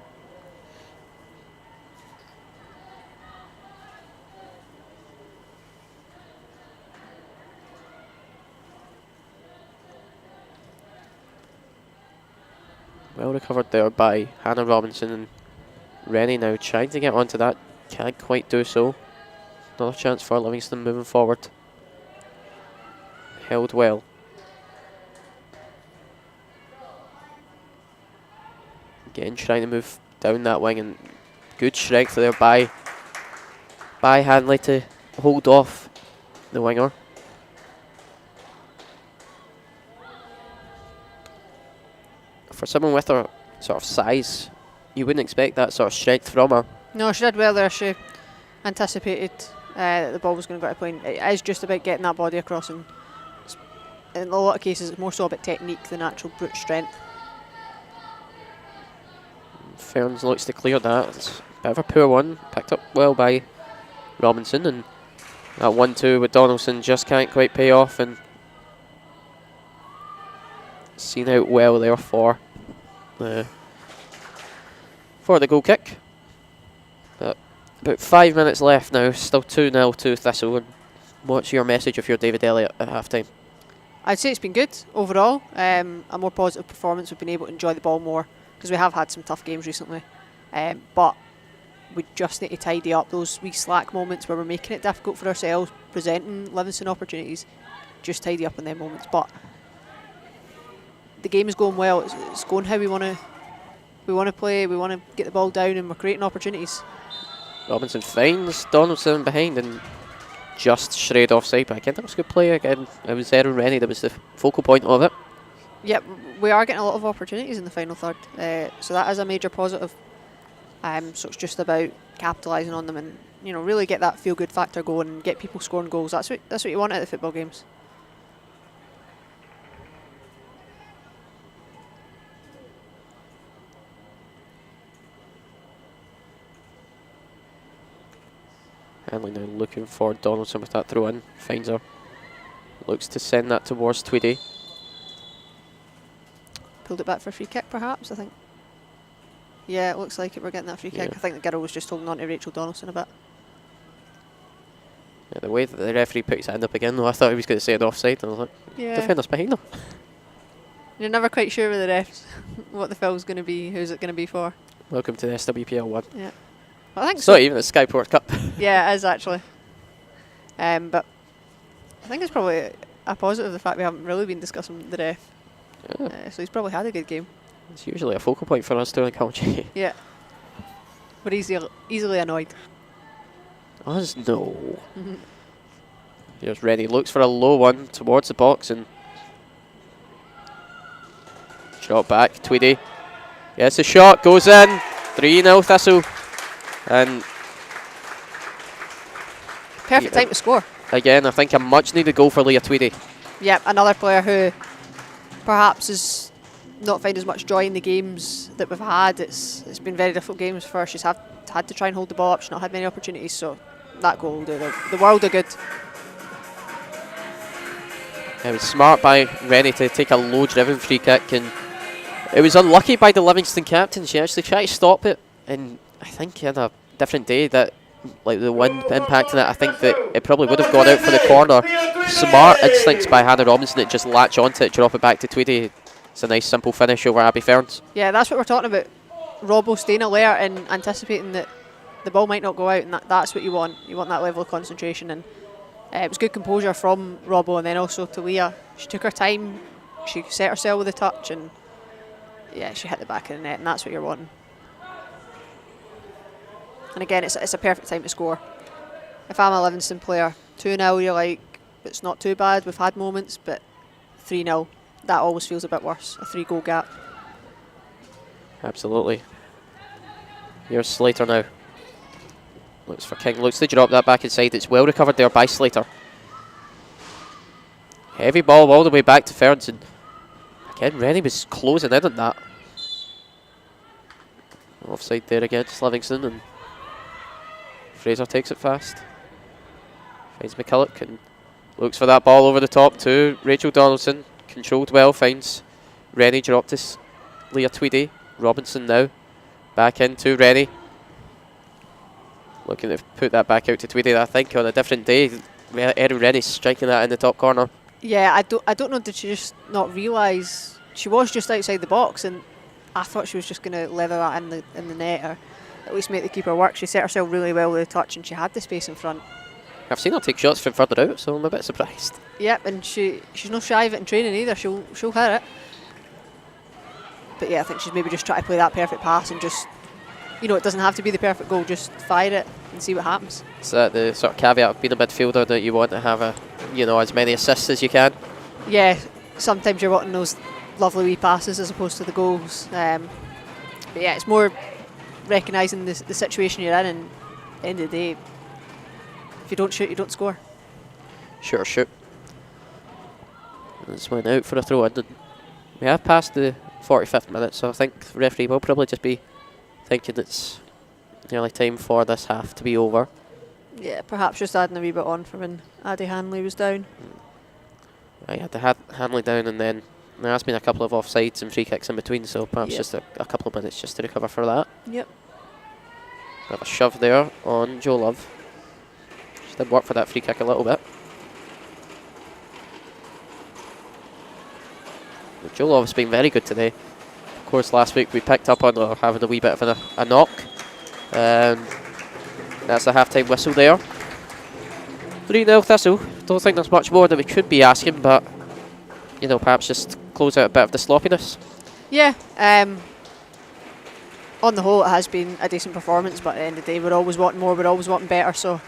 Well recovered there by Hannah Robinson, and Rennie now trying to get onto that. Can't quite do so. Another chance for Livingston moving forward. Held well. Again, trying to move down that wing, and good strength there by Hanley to hold off the winger. For someone with her sort of size, you wouldn't expect that sort of strength from her. No, she did well there. She anticipated that the ball was going to go to point. It is just about getting that body across, and in a lot of cases it's more so about technique than actual brute strength. Ferns looks to clear that. It's a bit of a poor one. Picked up well by Robinson, and that 1-2 with Donaldson just can't quite pay off, and seen out well there for the goal kick. But about 5 minutes left now, still 2-0 to Thistle. And what's your message if you're David Elliott at half time? I'd say it's been good overall. A more positive performance. We've been able to enjoy the ball more, because we have had some tough games recently. But we just need to tidy up those wee slack moments where we're making it difficult for ourselves, presenting Livingston opportunities. Just tidy up in them moments. But the game is going well. It's going how we want to play. We want to get the ball down, and we're creating opportunities. Robinson finds Donaldson behind and just straight offside. But again, that was a good play. Again, it was Erin Rennie that was the focal point of it. Yep, we are getting a lot of opportunities in the final third, so that is a major positive. So it's just about capitalising on them, and really get that feel-good factor going and get people scoring goals. That's what you want out of the football games. Hanley now looking for Donaldson with that throw in. Finds her. Looks to send that towards Tweedy. Pulled it back for a free kick, perhaps, I think. Yeah, it looks like it. We're getting that free kick. I think the girl was just holding on to Rachel Donaldson a bit. Yeah, the way that the referee put his hand up again, though, I thought he was going to say an offside. And I was like, yeah. Defenders behind him. You're never quite sure with the refs what the foul's going to be, who's it going to be for. Welcome to the SWPL 1. Yeah. Well, I think It's not even the SkySports Cup. Yeah, it is actually. But I think it's probably a positive, the fact we haven't really been discussing the ref. Yeah. So he's probably had a good game. It's usually a focal point for us doing commentary. Yeah. We're easily annoyed. Us, no. Here's Rennie, looks for a low one towards the box and shot back. Tweedy. Yes, the shot goes in. 3-0 Thistle. And Perfect time to score. again, I think a much needed goal for Leah Tweedy. Yep, another player who perhaps is not finding as much joy in the games that we've had. It's been very difficult games for her. She's had to try and hold the ball up. She's not had many opportunities, so that goal will do the world of good. It was smart by Rennie to take a low-driven free kick, and it was unlucky by the Livingston captain. She actually tried to stop it, and I think on a different day that, like the wind impacting it, I think that it probably would have gone out for the corner. Smart instincts by Hannah Robinson to just latch onto it, drop it back to Tweedy. It's a nice simple finish over Abby Ferns. Yeah, that's what we're talking about. Robbo staying alert and anticipating that the ball might not go out, and that's what you want. You want that level of concentration, and it was good composure from Robbo, and then also to Leah. She took her time, she set herself with a touch, and yeah, she hit the back of the net, and that's what you're wanting. And again, it's a perfect time to score. If I'm a Livingston player, 2-0 you're like, it's not too bad, we've had moments, but 3-0, that always feels a bit worse, a 3-goal gap. Absolutely. Here's Slater now. Looks for King, looks to drop that back inside. It's well recovered there by Slater. Heavy ball all the way back to Ferns, and again, Rennie was closing in on that. Offside there against Livingston, and Fraser takes it fast. Finds McCulloch and looks for that ball over the top to Rachel Donaldson. Controlled well, finds Rennie, dropped to Leah Tweedy. Robinson now, back into Rennie. Looking to put that back out to Tweedy. I think on a different day, Erin Rennie striking that in the top corner. Yeah, I don't know, did she just not realise she was just outside the box, and I thought she was just going to leather that in the net, or at least make the keeper work. She set herself really well with the touch, and she had the space in front. I've seen her take shots from further out, so I'm a bit surprised. Yep, and she's not shy of it in training either. She'll hit it. But yeah, I think she's maybe just trying to play that perfect pass and just, you know, it doesn't have to be the perfect goal. Just fire it and see what happens. Is that the sort of caveat of being a midfielder, that you want to have as many assists as you can? Yeah, sometimes you're wanting those lovely wee passes as opposed to the goals. But yeah, it's more recognising the situation you're in, and at the end of the day, if you don't shoot, you don't score. Sure, shoot. This went out for a throw in. We have passed the 45th minute, so I think the referee will probably just be thinking it's nearly time for this half to be over. Yeah, perhaps just adding a wee bit on for when Addie Hanley was down. I had to Hanley down, and then there has been a couple of offsides and free kicks in between, so perhaps just a couple of minutes just to recover for that. Yep. Have a shove there on Jo Love. She did work for that free kick a little bit. Jo Love's been very good today. Of course, last week we picked up on her having a wee bit of a knock. That's the half-time whistle there. 3-0 Thistle. Don't think there's much more that we could be asking, but perhaps just close out a bit of the sloppiness. Yeah. On the whole, it has been a decent performance, but at the end of the day, we're always wanting more, we're always wanting better. So,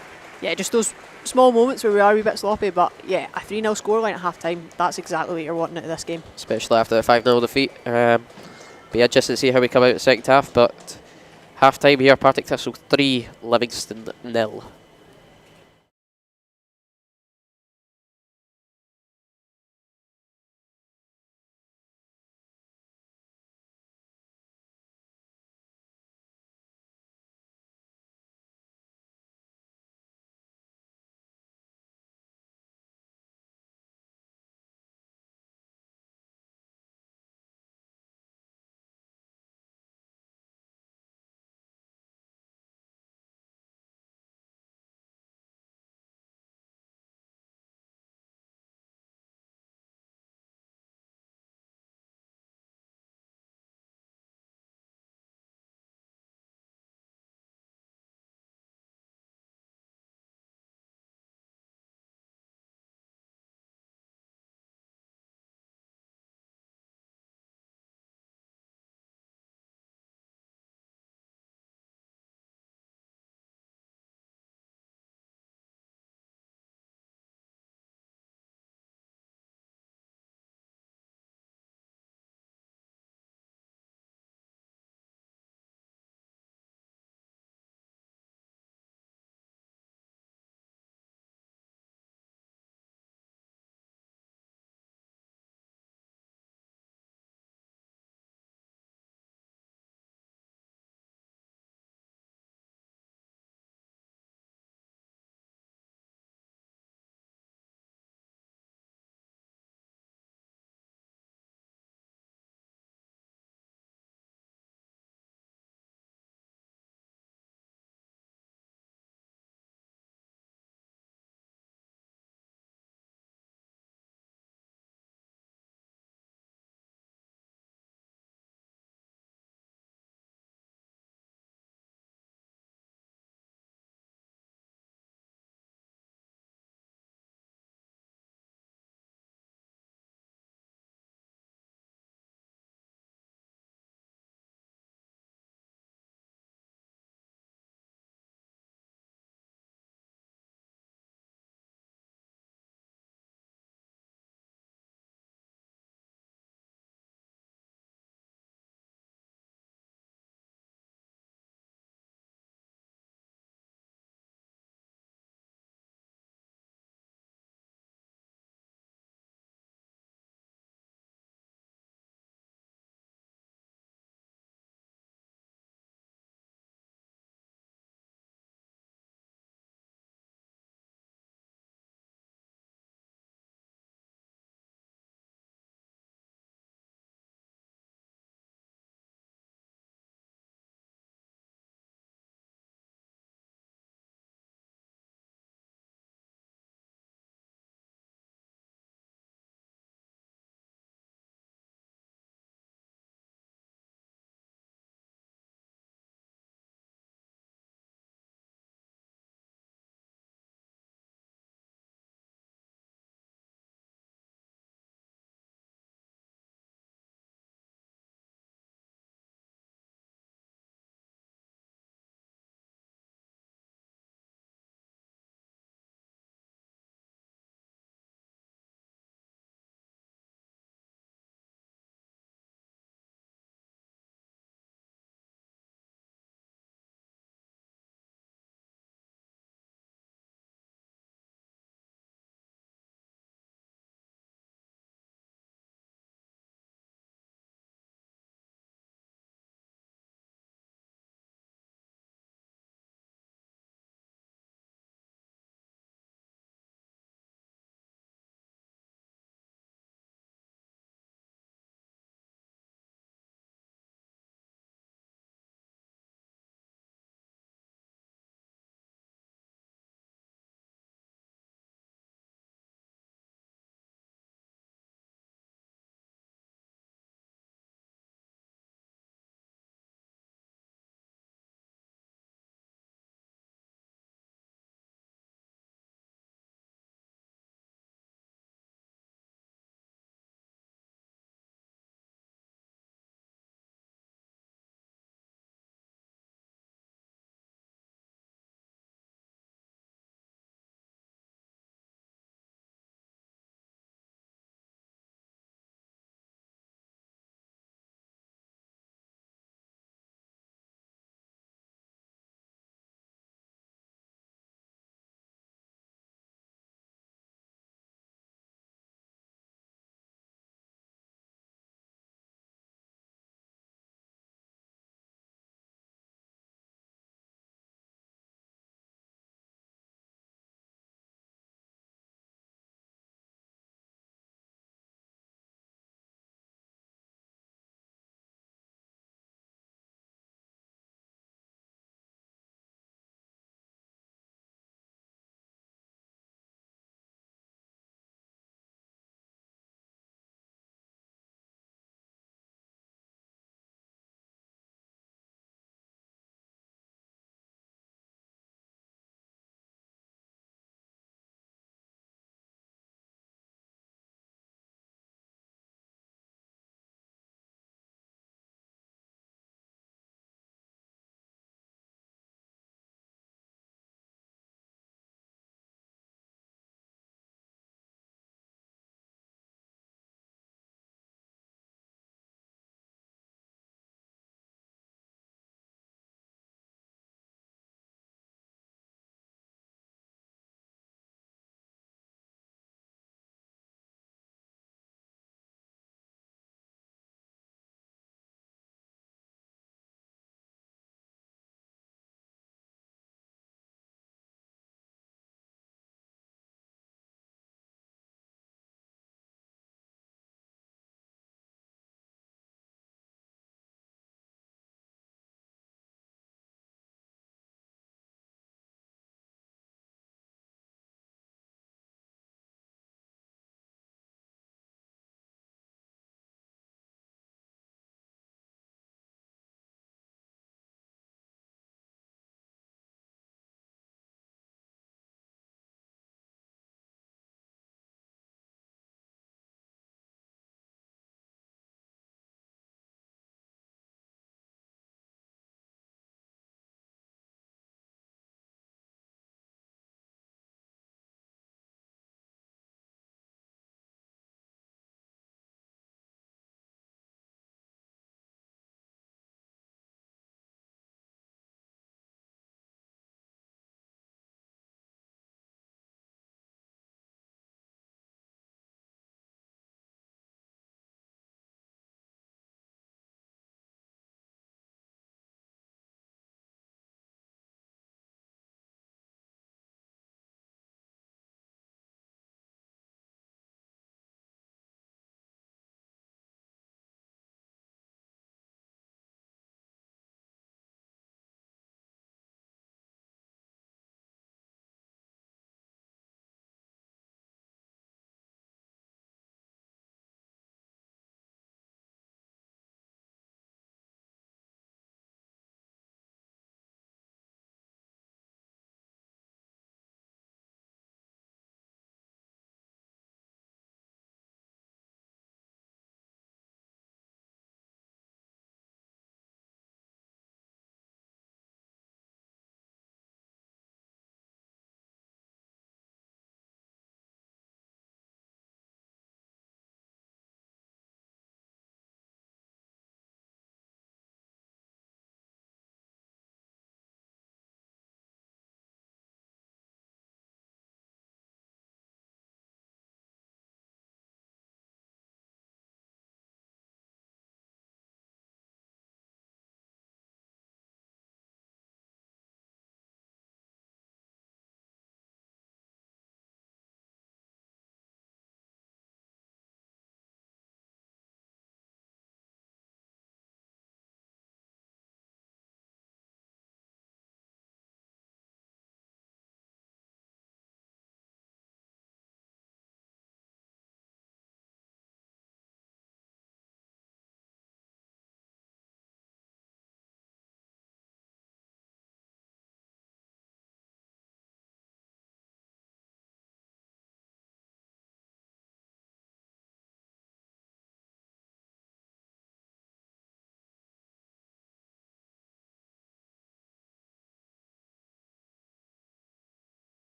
yeah, just those small moments where we are a wee bit sloppy, but yeah, a 3-0 scoreline at half-time, that's exactly what you're wanting out of this game. Especially after the 5-0 defeat. Be interested to see how we come out in the second half, but half-time here, Partick Thistle 3, Livingston 0.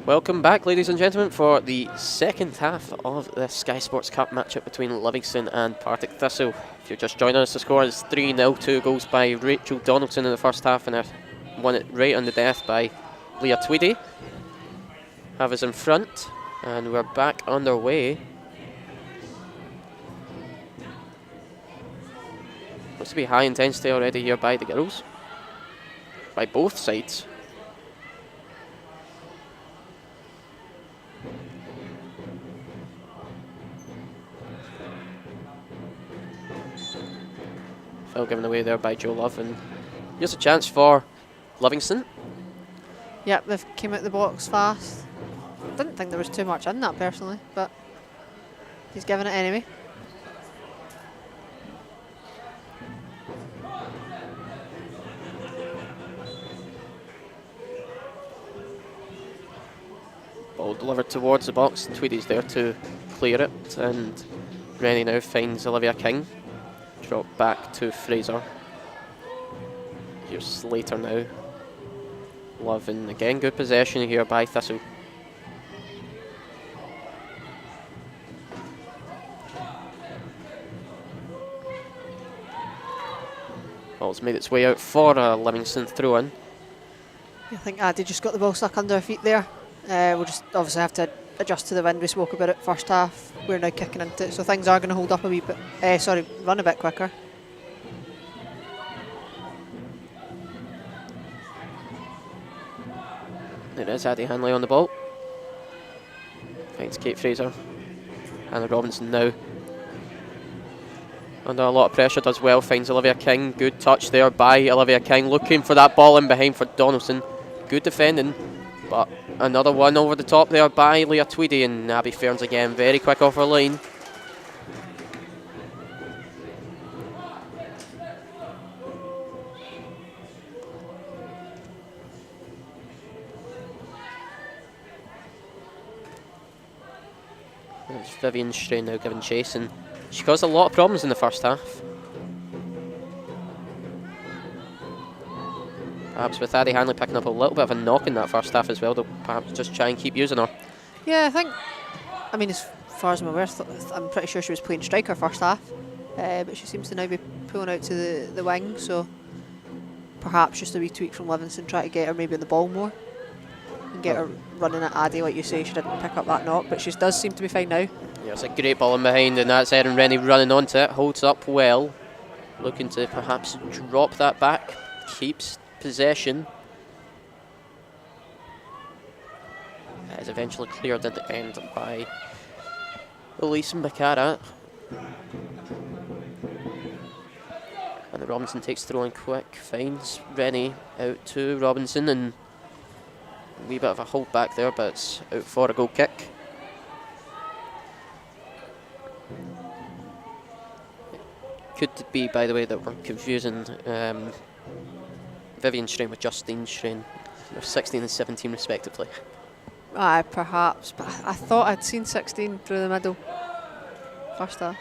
Welcome back, ladies and gentlemen, for the second half of the SkySports Cup matchup between Livingston and Partick Thistle. If you're just joining us, the score is 3-0, 2 goals by Rachel Donaldson in the first half and won it right on the death by Leah Tweedy. Have us in front, and we're back underway. Looks to be high intensity already here by the girls, by both sides. Foul given away there by Jo Love, and here's a chance for Livingston. Yep, they've came out the box fast. Didn't think there was too much in that personally, but he's given it anyway. Ball delivered towards the box. Tweedy's there to clear it, and Rennie now finds Olivia King. Drop back to Fraser. Here's Slater now. Love, and again good possession here by Thistle. Ball's made its way out for a Livingston throw-in. I think Addy just got the ball stuck under her feet there. We'll just obviously have to adjust to the wind. We spoke about it first half. We're now kicking into it, so things are going to hold up a wee bit. Run a bit quicker. There is Addie Hanley on the ball. Finds Kate Fraser. Hannah Robinson now under a lot of pressure, does well, finds Olivia King. Good touch there by Olivia King, looking for that ball in behind for Donaldson. Good defending, but another one over the top there by Leah Tweedy, and Abby Ferns again, very quick off her line. There's Vivian Strain now giving chase, and she caused a lot of problems in the first half. Perhaps with Addie Hanley picking up a little bit of a knock in that first half as well, they'll perhaps just try and keep using her. Yeah, I mean, as far as I'm aware, I'm pretty sure she was playing striker first half, but she seems to now be pulling out to the wing, so perhaps just a wee tweak from Livingston, try to get her maybe on the ball more and get her running at Addie, like you say. She didn't pick up that knock, but she does seem to be fine now. Yeah, it's a great ball in behind, and that's Erin Rennie running onto it, holds up well, looking to perhaps drop that back, keeps possession. That is eventually cleared at the end by Elise Mbakara. And the Robinson takes throw in quick, finds Rennie out to Robinson, and a wee bit of a hold back there, but it's out for a goal kick. Could be, by the way, that we're confusing Vivian Strain with Justine Strain. They're 16 and 17 respectively. Aye, perhaps, but I thought I'd seen 16 through the middle first half.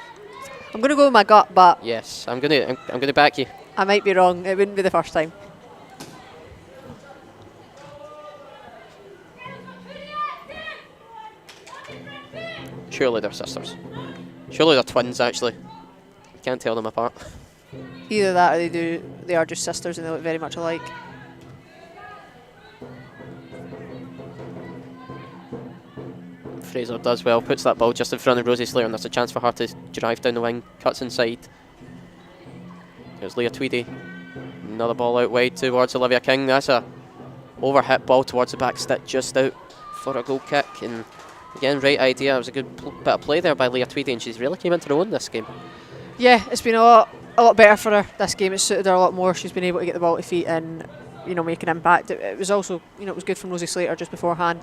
I'm going to go with my gut, but yes, I'm gonna back you. I might be wrong. It wouldn't be the first time. Surely they're sisters. Surely they're twins, actually. Can't tell them apart. Either that or they are just sisters and they look very much alike. Fraser does well, puts that ball just in front of Rosie Slater, and there's a chance for her to drive down the wing, cuts inside. There's Leah Tweedy. Another ball out wide towards Olivia King. That's a overhit ball towards the back stick, just out for a goal kick. And again, right idea. It was a good bit of play there by Leah Tweedy, and she's really came into her own this game. Yeah, it's been a lot better for her this game. It's suited her a lot more. She's been able to get the ball to feet and make an impact. It was also it was good from Rosie Slater just beforehand.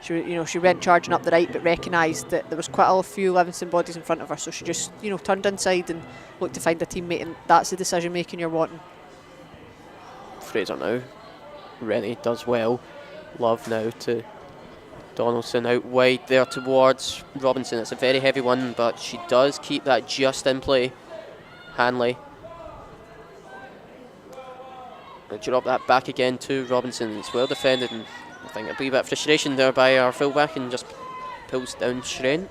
She went charging up the right, but recognised that there was quite a few Livingston bodies in front of her, so she just turned inside and looked to find a teammate, and that's the decision making you're wanting. Fraser now. Rennie does well. Love now to Donaldson out wide there towards Robinson. It's a very heavy one, but she does keep that just in play. Hanley. Drop that back again to Robinson. It's well defended, and I think a wee bit of frustration there by our fullback and just pulls down Shren.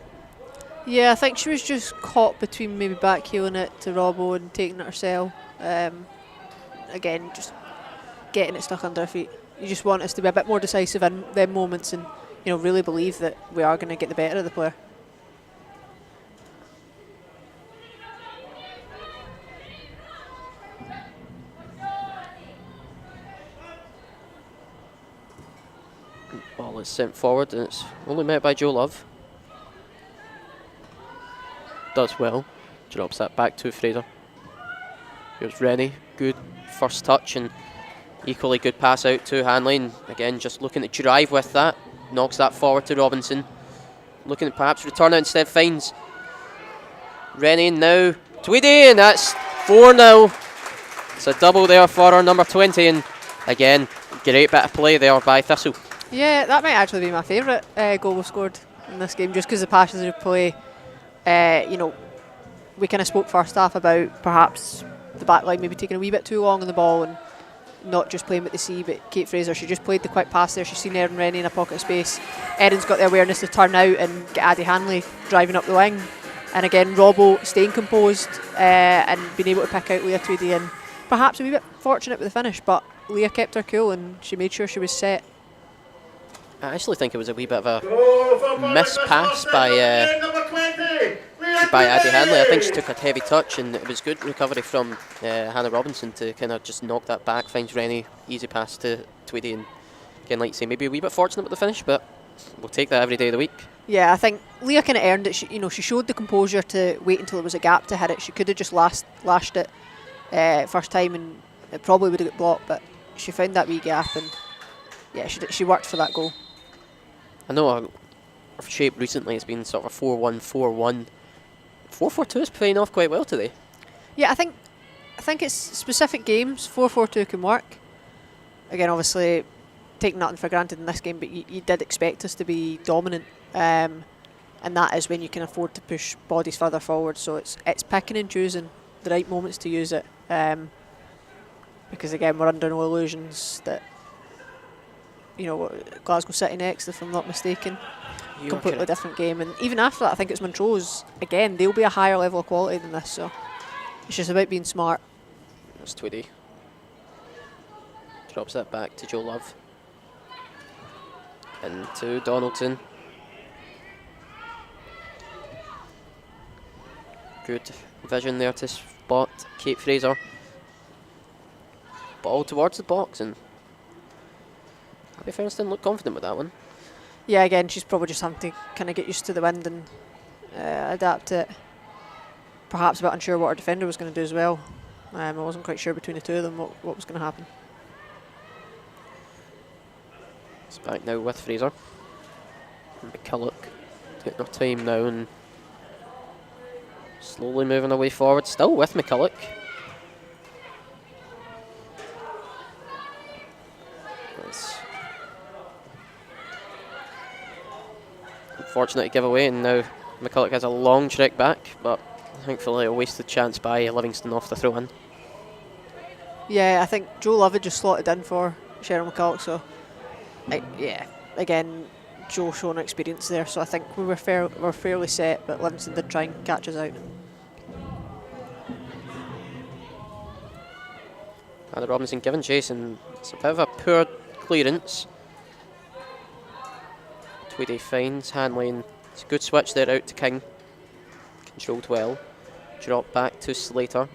Yeah, I think she was just caught between maybe backheeling it to Robbo and taking it herself. Again, just getting it stuck under her feet. You just want us to be a bit more decisive in them moments and, you know, really believe that we are going to get the better of the player. Ball is sent forward and it's only met by Joe Love. Does well. Drops that back to Fraser. Here's Rennie. Good first touch and equally good pass out to Hanley. And again, just looking to drive with that. Knocks that forward to Robinson. Looking to perhaps return it instead. Finds Rennie now. Tweedy, and that's 4-0. It's a double there for our number 20. And again, great bit of play there by Thistle. Yeah, that might actually be my favourite goal we've scored in this game, just because the passes of play. You know, we kind of spoke first half about perhaps the back line maybe taking a wee bit too long on the ball and not just playing with the C, but Kate Fraser, she just played the quick pass there. She's seen Erin Rennie in a pocket of space. Erin's got the awareness to turn out and get Addie Hanley driving up the wing. And again, Robbo staying composed and being able to pick out Leah Tweedy, and perhaps a wee bit fortunate with the finish, but Leah kept her cool and she made sure she was set. I actually think it was a wee bit of a miss pass by Addie Hanley. I think she took a heavy touch and it was good recovery from Hannah Robinson to kind of just knock that back, finds Rennie, easy pass to Tweedy, and again, like you say, maybe a wee bit fortunate with the finish, but we'll take that every day of the week. Yeah, I think Leah kind of earned it. She showed the composure to wait until there was a gap to hit it. She could have just lashed it first time and it probably would have got blocked, but she found that wee gap and yeah, she worked for that goal. I know our shape recently has been sort of a 4-1, 4-1. 4-4-2 is playing off quite well today. Yeah, I think it's specific games. 4-4-2 can work. Again, obviously, taking nothing for granted in this game, but you did expect us to be dominant, and that is when you can afford to push bodies further forward. So it's picking and choosing the right moments to use it, because again, we're under no illusions that, you know, Glasgow City next, if I'm not mistaken. Completely different game, and even after that I think it's Montrose again. They'll be a higher level of quality than this, so it's just about being smart. That's Tweedy. Drops that back to Joe Love and to Donaldson. Good vision there to spot Kate Fraser. Ball towards the box, and Abby Ferris didn't look confident with that one. Yeah, again, she's probably just having to kind of get used to the wind and adapt to it. Perhaps a bit unsure what our defender was going to do as well. I wasn't quite sure between the two of them what was going to happen. It's back now with Fraser. McCulloch taking her time now and slowly moving away forward. Still with McCulloch. Unfortunate to give away, and now McCulloch has a long trek back, but thankfully a wasted chance by Livingston off the throw in. Yeah, I think Joe Love had just slotted in for Cheryl McCulloch, so yeah, again, Joe showing experience there, so I think we were fairly set, but Livingston did try and catch us out. Hannah Robinson giving chase, and it's a bit of a poor clearance. Tweedy finds Hanley, and it's a good switch there out to King. Controlled well. Drop back to Slater.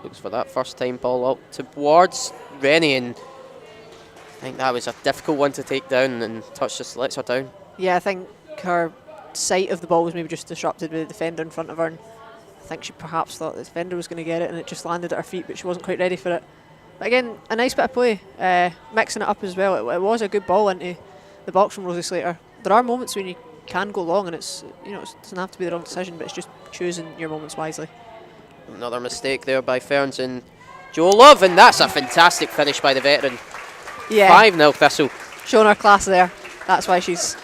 Looks for that first time ball up towards Rennie, and I think that was a difficult one to take down, and touch just lets her down. Yeah, I think her sight of the ball was maybe just disrupted with the defender in front of her, and I think she perhaps thought the defender was going to get it and it just landed at her feet, but she wasn't quite ready for it. But again, a nice bit of play, mixing it up as well. It was a good ball into the box from Rosie Slater. There are moments when you can go long, and it doesn't have to be the wrong decision, but it's just choosing your moments wisely. Another mistake there by Ferns and Joe Love, and that's a fantastic finish by the veteran. Yeah, 5-0 Thistle. Showing her class there. That's why she's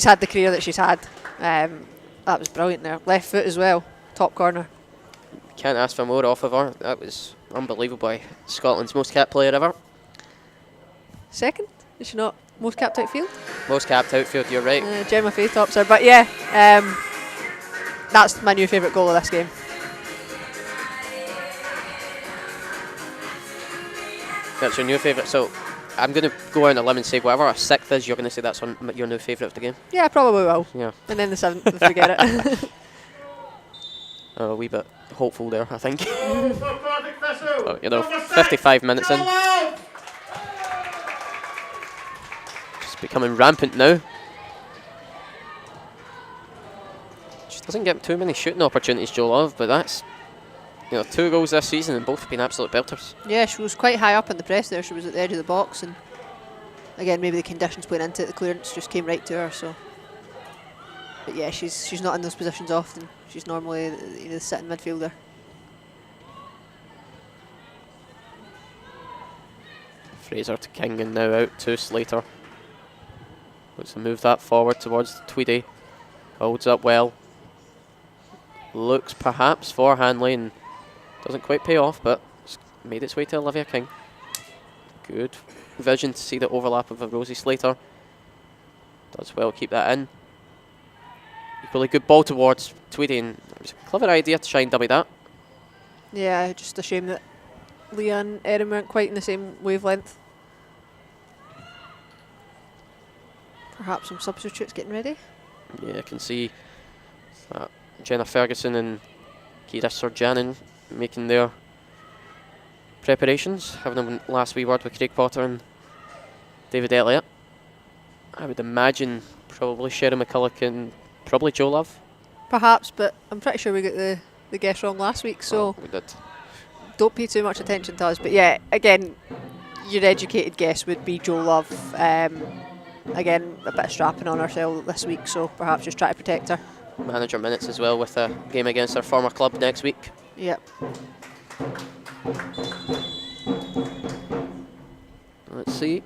had the career that she's had. That was brilliant there. Left foot as well, top corner. Can't ask for more off of her. That was unbelievable by Scotland's most capped player ever. Second? Is she not most capped outfield? Most capped outfield, you're right. Gemma Faye tops her. But yeah, that's my new favourite goal of this game. That's your new favourite. So I'm going to go out on a limb and say whatever our 6th is, you're going to say that's your new favourite of the game. Yeah, I probably will. Yeah. And then the 7th, if we get it. A wee bit hopeful there, I think. For Partick Thistle, Oh, you know, number 6, 55 minutes in. Joe Love. Just becoming rampant now. She doesn't get too many shooting opportunities, Joe Love, but that's, 2 goals this season and both have been absolute belters. Yeah, she was quite high up in the press there. She was at the edge of the box, and again, maybe the conditions playing into it, the clearance just came right to her. So, but yeah, she's not in those positions often. She's normally the sitting midfielder. Fraser to King and now out to Slater. Looks to move that forward towards Tweedy. Holds up well. Looks perhaps for Hanley and doesn't quite pay off, but it's made its way to Olivia King. Good vision to see the overlap of a Rosie Slater. Does well keep that in. Equally good ball towards Tweedy, and it was a clever idea to try and dummy that. Yeah, just a shame that Leah and Erin weren't quite in the same wavelength. Perhaps some substitutes getting ready. Yeah, I can see that Jenna Ferguson and Kira Surjanin making their preparations, having a last wee word with Craig Potter and David Elliott. I would imagine probably Sherry McCulloch and probably Joe Love. Perhaps, but I'm pretty sure we got the guess wrong last week, so we did. Don't pay too much attention to us. But yeah, again, your educated guess would be Joe Love. Again, a bit of strapping on herself this week, so perhaps just try to protect her. Manager minutes as well with a game against her former club next week. Yep. Let's see.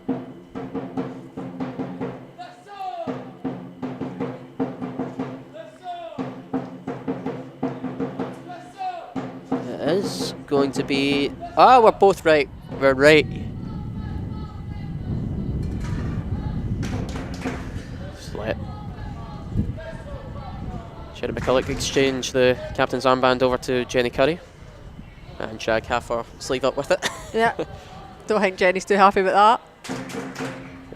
It is going to be... we're both right. We're right. Let Sherry McCulloch exchange the captain's armband over to Jenny Curry and drag half her sleeve up with it. Yeah. Don't think Jenny's too happy with that.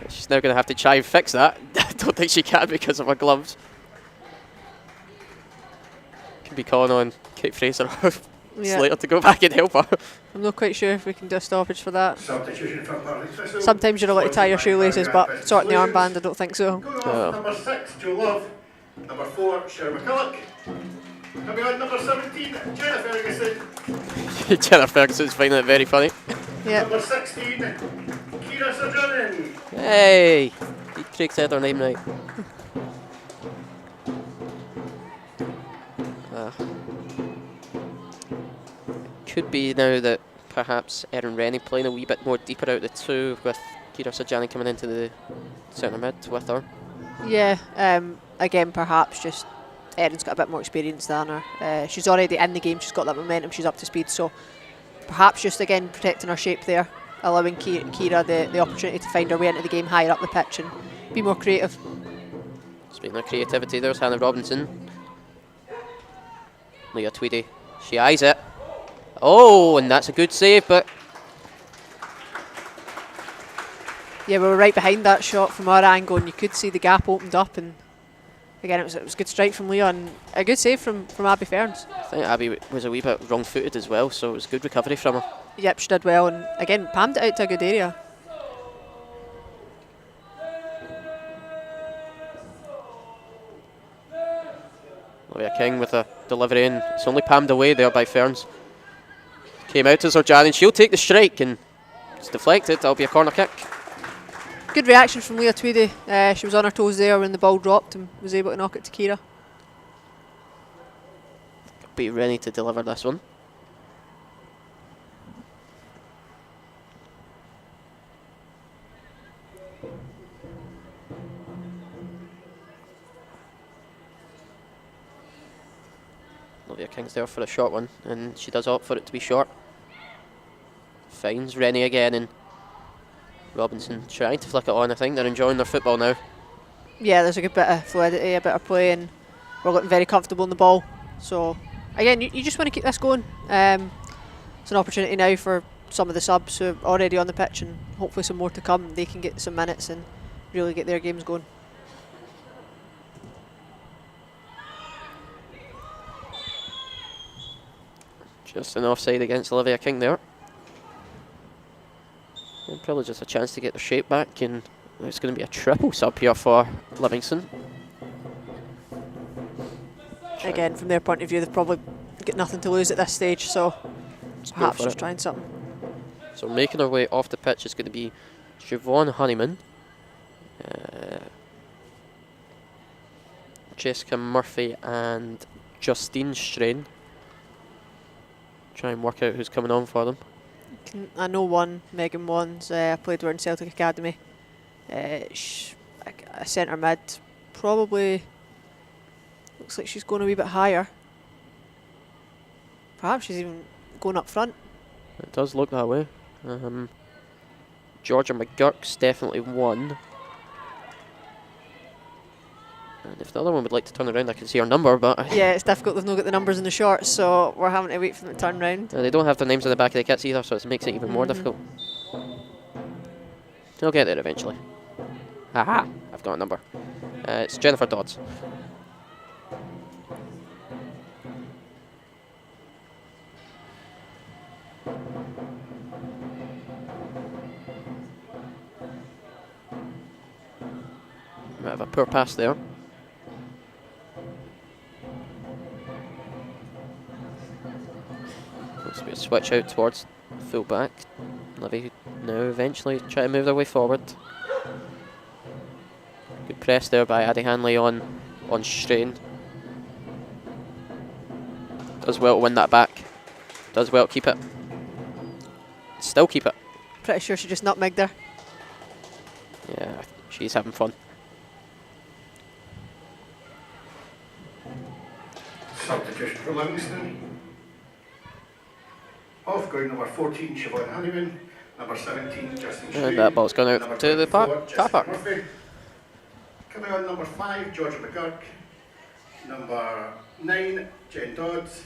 She's now going to have to try and fix that. I don't think she can because of her gloves. Could be calling on Kate Fraser or Slater to go back and help her. I'm not quite sure if we can do a stoppage for that. Substitution from Partick Thistle. Sometimes you're allowed to tie your shoelaces, but sorting the armband, I don't think so. Going off, number 6, Joe Love. Number 4, Sherry McCulloch. Coming on, number 17, Jenna Ferguson. Jenna Ferguson's finding it very funny. Yeah. Number 16, Kira Surjanin. Hey! Craig said her name right. Could be now that perhaps Erin Rennie playing a wee bit more deeper out the two with Kira Surjanin coming into the centre mid with her. Yeah, again, perhaps just Erin's got a bit more experience than her. She's already in the game, she's got that momentum, she's up to speed, so perhaps just again protecting her shape there, allowing Kira the opportunity to find her way into the game higher up the pitch and be more creative. Speaking of creativity, there's Hannah Robinson. Leah Tweedy, she eyes it. Oh, and that's a good save, but... Yeah, we were right behind that shot from our angle, and you could see the gap opened up, and again, it was a good strike from Leah, and a good save from Abby Ferns. I think Abby was a wee bit wrong-footed as well, so it was good recovery from her. Yep, she did well, and again, palmed it out to a good area. Olivia King with a delivery, and it's only palmed away there by Ferns. Came out to Surjanin, and she'll take the strike, and it's deflected. That'll be a corner kick. Good reaction from Leah Tweedy. She was on her toes there when the ball dropped and was able to knock it to Kira. Be ready to deliver this one. Olivia King's there for a short one, and she does opt for it to be short. Finds Rennie again, and Robinson trying to flick it on. I think they're enjoying their football now. Yeah, there's a good bit of fluidity, a bit of play, and we're looking very comfortable in the ball. So, again, you just want to keep this going. It's an opportunity now for some of the subs who are already on the pitch, and hopefully some more to come. They can get some minutes and really get their games going. Just an offside against Olivia King there. And probably just a chance to get their shape back, and it's going to be a triple sub here for Livingston. Again, from their point of view, they've probably got nothing to lose at this stage, so perhaps just trying something. So making our way off the pitch is going to be Siobhan Honeyman, Jessica Murphy and Justine Strain. Try and work out who's coming on for them. I know one, Megan Wands. I played with her in Celtic Academy. A centre mid, probably looks like she's going a wee bit higher. Perhaps she's even going up front. It does look that way. Georgia McGurk's definitely one. And if the other one would like to turn around, I can see her number, but... Yeah, it's difficult. They've not got the numbers in the shorts, so we're having to wait for them to turn round. They don't have their names on the back of the kits either, so it makes it even more difficult. They'll get there eventually. Aha! I've got a number. It's Jennifer Dodds. Might have a poor pass there. Looks to be a switch out towards full back. Livy now eventually try to move their way forward. Good press there by Addie Hanley on Strain. Does well to win that back. Does well to keep it. Still keep it. Pretty sure she just nutmegged her. Yeah, she's having fun. Substitution for Livingston. Off ground number 14, Siobhan Honeyman. Number 17, Justin Strain. And that ball's gone out Number to the 24, car park. Murphy. Coming on number 5, Georgia McGurk. Number 9, Jen Dodds.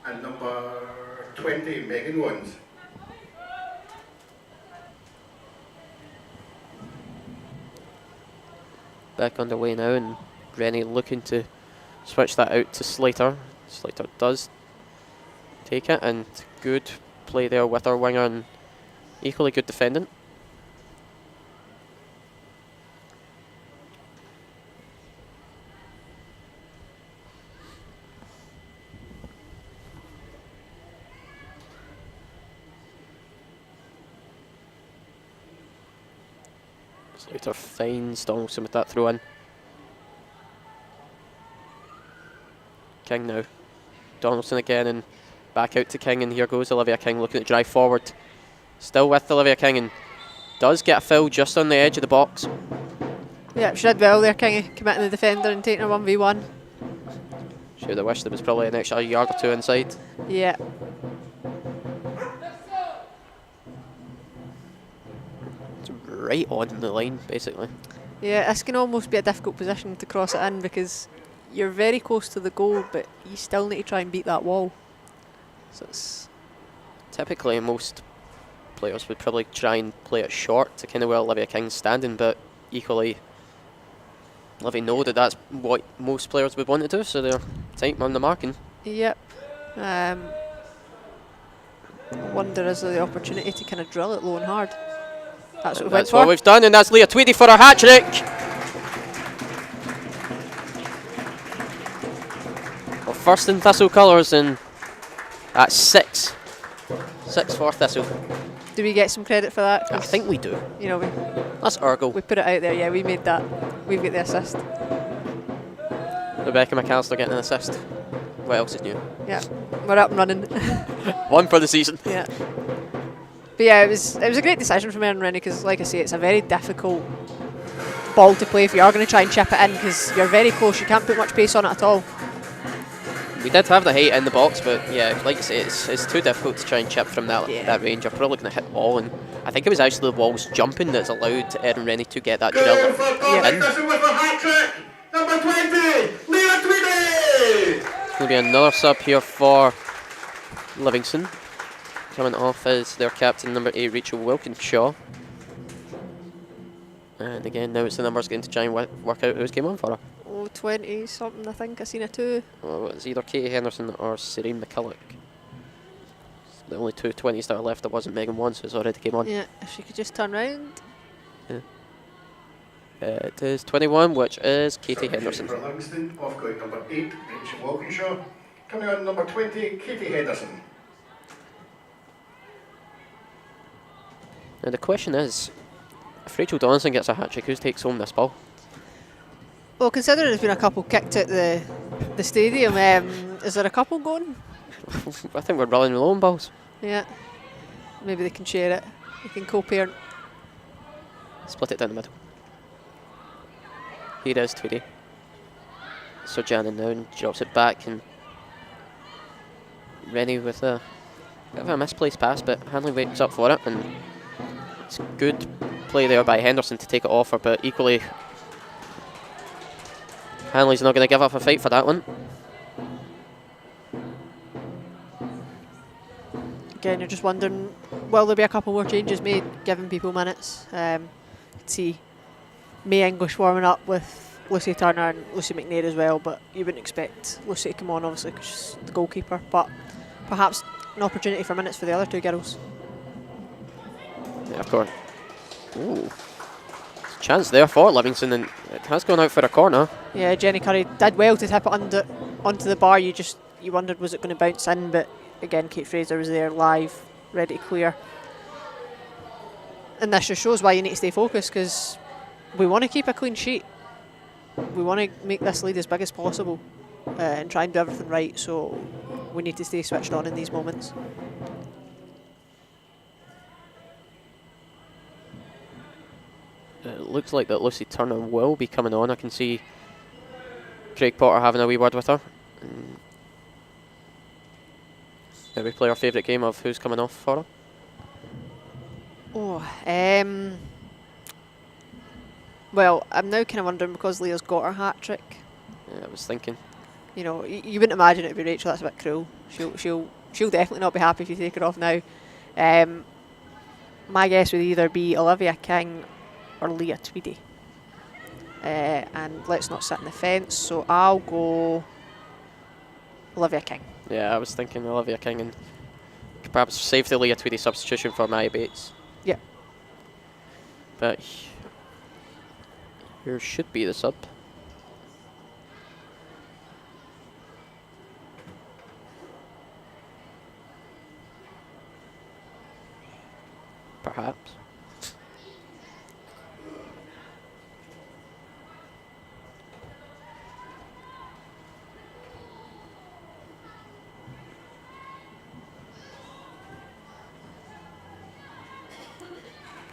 And number 20, Megan Wands. Back underway now, and Rennie looking to switch that out to Slater. Slater does take it, and good play there with our winger and equally good defending. Slater finds Donaldson with that throw in. King now. Donaldson again, and back out to King, and here goes Olivia King looking to drive forward. Still with Olivia King, and does get a foul just on the edge of the box. Yeah, she did well there, Kingy, committing the defender and taking her 1v1. She would have wished there was probably an extra yard or two inside. Yeah. It's right on the line, basically. Yeah, this can almost be a difficult position to cross it in because you're very close to the goal, but you still need to try and beat that wall. So it's typically most players would probably try and play it short to kind of where Olivia King's standing, but equally Livy know that that's what most players would want to do, so they're tight on the marking. Yep. I wonder is there the opportunity to kind of drill it low and hard. That's what we went for. What we've done, and that's Leah Tweedy for her hat-trick. Well, first in Thistle colours, and that's 6. 6 for Thistle. Do we get some credit for that? I think we do. You know, That's our goal. we put it out there, yeah, we made that. We've got the assist. Rebecca McAllister getting an assist. What else is new? Yeah, we're up and running. 1 for the season. Yeah. But yeah, it was a great decision from Erin Rennie because, like I say, it's a very difficult ball to play if you are going to try and chip it in because you're very close. You can't put much pace on it at all. We did have the height in the box, but yeah, like you say, it's too difficult to try and chip from that range. You're probably going to hit the ball, and I think it was actually the walls jumping that's allowed Erin Rennie to get that Going drill for Partick in. Thistle with a hat-trick. Number 20, Leah Tweedy. It's going to be another sub here for Livingston. Coming off is their captain, number 8, Rachel Wilkinshaw. And again, now it's the numbers getting to try and work out who's came on for her. Oh, 20 something, I think. I seen a 2. Well, it's either Katie Henderson or Serene McCulloch. It's the only 2 20s that are left. There wasn't Megan Wands, who's already came on. Yeah, if she could just turn round. Yeah. It is 21, which is Katie Henderson. For Livingston, off going number 8, Rachel Wilkinshaw. Coming on number 20, Katie Henderson. Now the question is, if Rachel Donaldson gets a hat-trick, who takes home this ball? Well, considering there's been a couple kicked at the stadium, is there a couple going? I think we're rolling with lone balls. Yeah. Maybe they can share it. They can co-parent. Split it down the middle. Here is Tweedy. So Janet now drops it back, and Rennie with a bit of a misplaced pass, but Hanley wakes up for it, and it's good play there by Henderson to take it off her, but equally Hanley's not going to give up a fight for that one. Again, you're just wondering, will there be a couple more changes made, giving people minutes? Could see May English warming up with Lucy Turner and Lucy McNair as well, but you wouldn't expect Lucy to come on, obviously, because she's the goalkeeper, but perhaps an opportunity for minutes for the other 2 girls. Yeah, of course. Ooh. Chance there for Livingston, and it has gone out for a corner. Yeah, Jenny Curry did well to tip it onto the bar. You wondered, was it going to bounce in, but again, Kate Fraser was there live, ready to clear. And this just shows why you need to stay focused, because we want to keep a clean sheet. We want to make this lead as big as possible and try and do everything right, so we need to stay switched on in these moments. It looks like that Lucy Turner will be coming on. I can see Craig Potter having a wee word with her. Now we play our favourite game of who's coming off for her. Oh, well, I'm now kind of wondering, because Leah's got her hat trick. Yeah, I was thinking. You know, you wouldn't imagine it would be Rachel. That's a bit cruel. She'll definitely not be happy if you take her off now. My guess would either be Olivia King or Leah Tweedy. And let's not sit in the fence, so I'll go Olivia King. Yeah, I was thinking Olivia King, and perhaps save the Leah Tweedy substitution for Maya Bates. Yeah. But here should be the sub. Perhaps.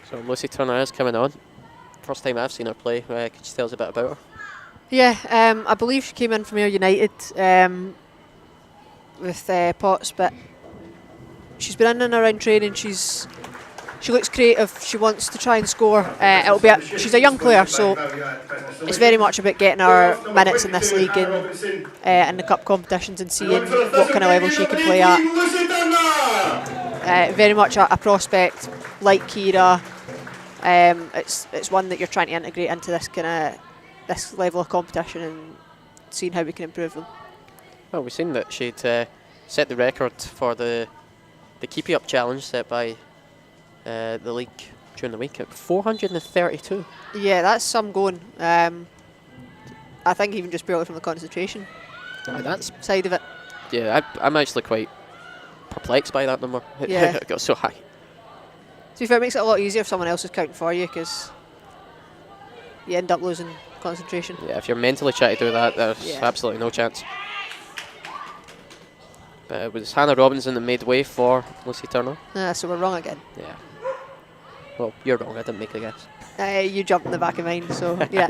So Lucy Turner is coming on. First time I've seen her play. Could you tell us a bit about her? Yeah, I believe she came in from Ayr United with Potts, but she's been in and around training. She looks creative. She wants to try and score. She's a young player, so it's very much about getting her minutes in this league and the cup competitions and seeing what kind of level she can play at. Very much a prospect like Kira. It's one that you're trying to integrate into this level of competition and seeing how we can improve them. Well, we've seen that she'd set the record for the keepy up challenge set by the league during the week at 432. Yeah, that's some going. I think even just purely from the concentration That's side of it. Yeah, I'm actually quite perplexed by that number. Yeah. It got so high. To be fair, it makes it a lot easier if someone else is counting for you, because you end up losing concentration. Yeah, if you're mentally trying to do that, there's absolutely no chance. But it was Hannah Robinson that made way for Lucy Turner. So we're wrong again. Yeah. Well, you're wrong. I didn't make the guess. You jumped in the back of mine, so yeah.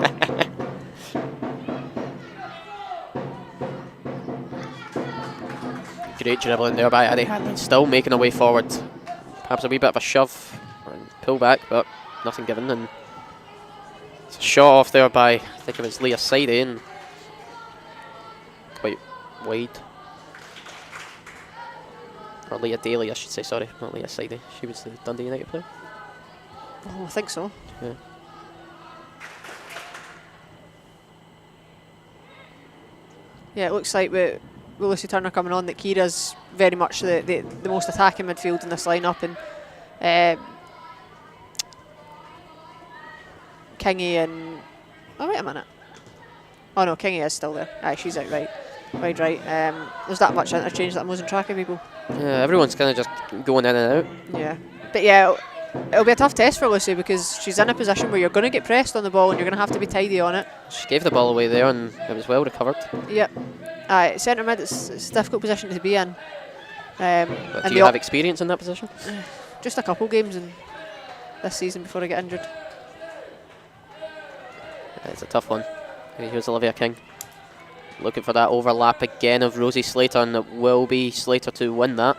Great dribbling there by Annie Hanlon, still making a way forward. Perhaps a wee bit of a shove. pull back, but nothing given. And it's a shot off there by, I think it was Leah Sidey, and quite wide. Or Leah Daly, I should say, sorry, not Leah Sidey. She was the Dundee United player. Oh, I think so. Yeah. Yeah, it looks like with Lucy Turner coming on that Kira's very much the most attacking midfield in this lineup, and Kingy and wait a minute. Oh no, Kingy is still there. Aye, she's out wide right. There's that much interchange that I'm losing track of people. Yeah, everyone's kind of just going in and out. Yeah, but yeah, it'll be a tough test for Lucy because she's in a position where you're going to get pressed on the ball and you're going to have to be tidy on it. She gave the ball away there and it was well recovered. Yep. Centre mid, it's a difficult position to be in. But do you have experience in that position? Just a couple games in this season before I get injured. It's a tough one. Here's Olivia King. Looking for that overlap again of Rosie Slater, and it will be Slater to win that.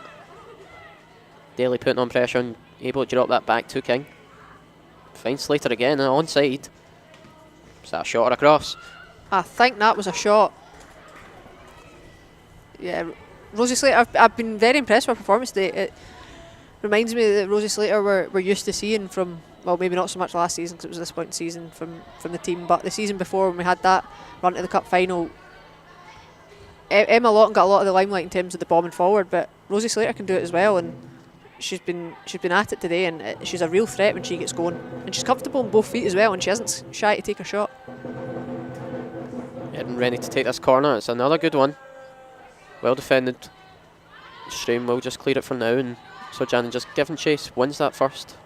Daly putting on pressure and able to drop that back to King. Finds Slater again, onside. Is that a shot or a cross? I think that was a shot. Yeah, Rosie Slater, I've been very impressed with her performance today. It reminds me that Rosie Slater we're used to seeing from, well, maybe not so much last season because it was this point in the season from the team, but the season before when we had that run to the cup final, Emma Lawton got a lot of the limelight in terms of the bombing forward, but Rosie Slater can do it as well, and she's been at it today, and she's a real threat when she gets going, and she's comfortable on both feet as well, and she isn't shy to take a shot. Getting ready to take this corner. It's another good one. Well defended. Stream will just clear it for now, and so Janin just giving chase, wins that first.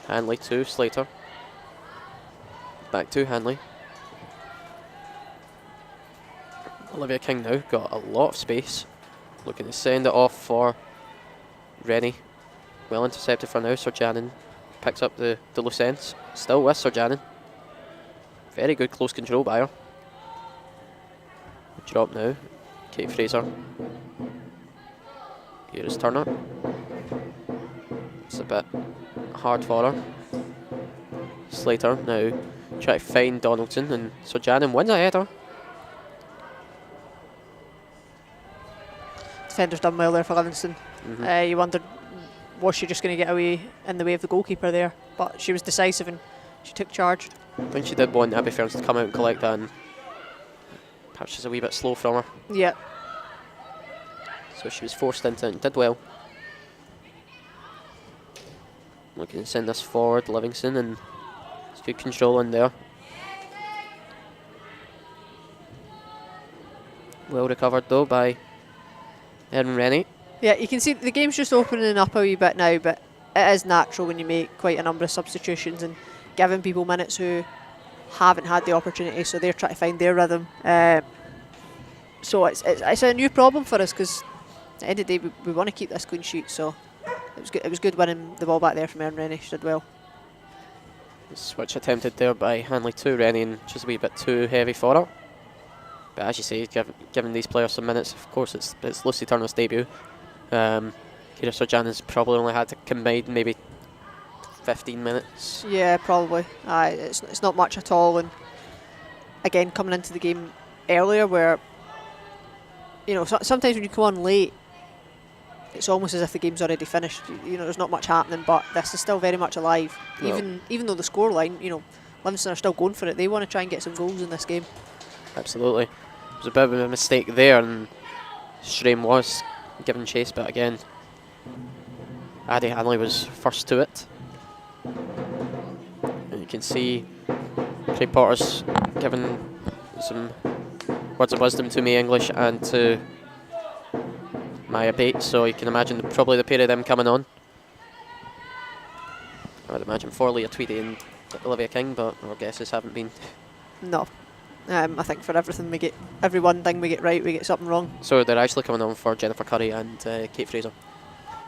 Hanley to Slater. Back to Hanley. Olivia King now got a lot of space. Looking to send it off for Rennie. Well intercepted for now. Sir Janin picks up the loose ends. Still with Sir Janin. Very good close control by her. Drop now. Kate Fraser. Here is Turner. It's a bit hard for her. Slater now try to find Donaldson, and Sir Janin wins a header. Defender's done well there for Livingston. You wondered, was she just going to get away in the way of the goalkeeper there? But she was decisive and she took charge. I think she did want Abby Ferns to come out and collect that, and perhaps she's a wee bit slow from her. Yeah. So she was forced into it and did well. Looking to send this forward, Livingston, and it's good control in there. Well recovered though by Erin Rennie. Yeah, you can see the game's just opening up a wee bit now, but it is natural when you make quite a number of substitutions and giving people minutes who haven't had the opportunity, so they're trying to find their rhythm. So it's a new problem for us because at the end of the day we want to keep this clean sheet. So it was good winning the ball back there from Erin Rennie. She did well. Switch attempted there by Hanley to Rennie, and just a wee bit too heavy for her. But as you say, giving these players some minutes, of course it's Lucy Turner's debut. Kira Sir-Janin's probably only had to combine maybe 15 minutes. Yeah, probably. It's not much at all, and again coming into the game earlier where, you know, sometimes when you come on late it's almost as if the game's already finished. You know, there's not much happening, but this is still very much alive. Well, even though the scoreline, you know, Livingston are still going for it. They want to try and get some goals in this game. Absolutely. It was a bit of a mistake there, and Stream was given chase, but again, Addie Hanley was first to it. And you can see Craig Potter's given some words of wisdom to me English and to Maya Bates, so you can imagine probably the pair of them coming on. I would imagine for Leah Tweedy and Olivia King, but our guesses haven't been. No. I think for everything we get, every one thing we get right, we get something wrong. So they're actually coming on for Jennifer Curry and Kate Fraser.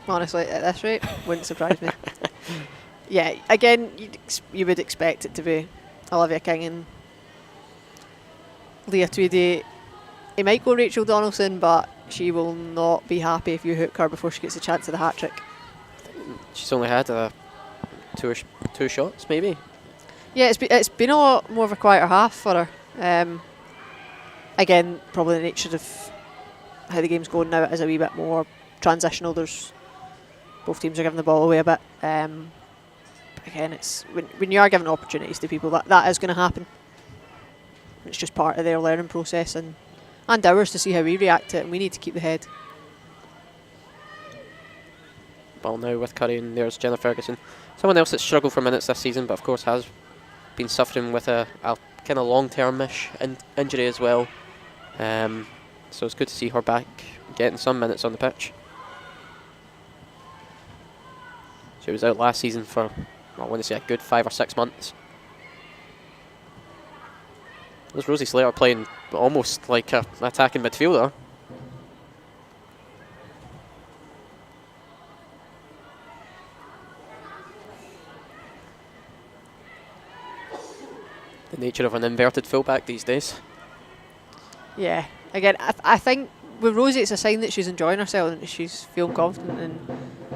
Honestly, at this rate, wouldn't surprise me. Yeah, again, you would expect it to be Olivia King and Leah Tweedy. He might go Rachel Donaldson, but she will not be happy if you hook her before she gets a chance at the hat-trick. She's only had a two shots maybe. Yeah, it's been a lot more of a quieter half for her. Again, probably the nature of how the game's going now, it is a wee bit more transitional. Both teams are giving the ball away a bit. Again, it's when you are giving opportunities to people, that is going to happen. It's just part of their learning process and ours to see how we react to it, and we need to keep the head. Ball now with Curry, and there's Jenna Ferguson. Someone else that's struggled for minutes this season, but of course has been suffering with a kind of long-term-ish injury as well. So it's good to see her back getting some minutes on the pitch. She was out last season for, I want to say, a good 5 or 6 months. There's Rosie Slater playing almost like an attacking midfielder. The nature of an inverted fullback these days. Yeah, again, I think with Rosie it's a sign that she's enjoying herself and she's feeling confident and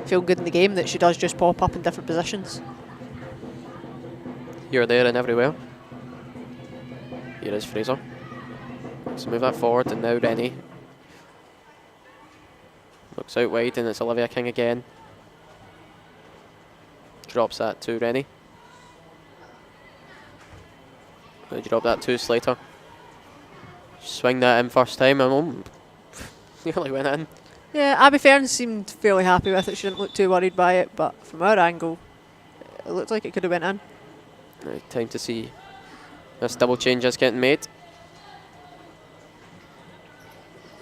feeling good in the game, that she does just pop up in different positions. Here, there and everywhere. Here is Fraser. Let's move that forward, and now Rennie. Looks out wide, and it's Olivia King again. Drops that to Rennie. They drop that to Slater. Swing that in first time, and nearly went in. Yeah, Abby Fern seemed fairly happy with it. She didn't look too worried by it, but from our angle, it looked like it could have went in. Right, time to see this double change is getting made.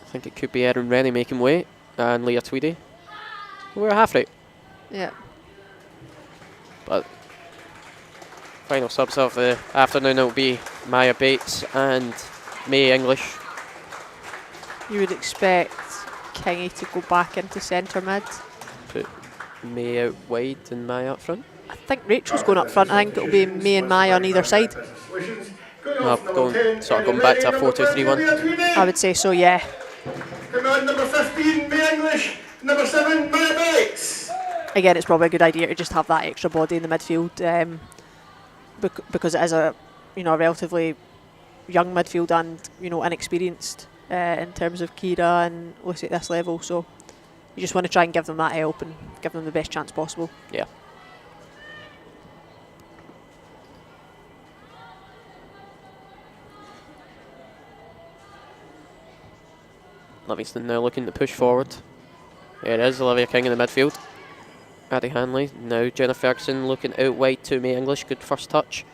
I think it could be Erin Rennie making way, and Leah Tweedy. We're half right. Yeah. But final subs of the afternoon will be Maya Bates and May English. You would expect Kingy to go back into centre mid. Put May out wide and Maya up front. I think Rachel's going up front. I think it'll be May and Maya on either side. Going back to a 4-2-3-1. I would say so, yeah. Come on, number 15, May English. Number 7, Maya Bates. Again, it's probably a good idea to just have that extra body in the midfield, because it is a relatively young midfield and inexperienced in terms of Kira and Lucy at this level. So you just want to try and give them that help and give them the best chance possible. Yeah. Livingston now looking to push forward. There it is, Olivia King in the midfield. Addie Hanley, now Jenna Ferguson looking out wide to May English, good first touch.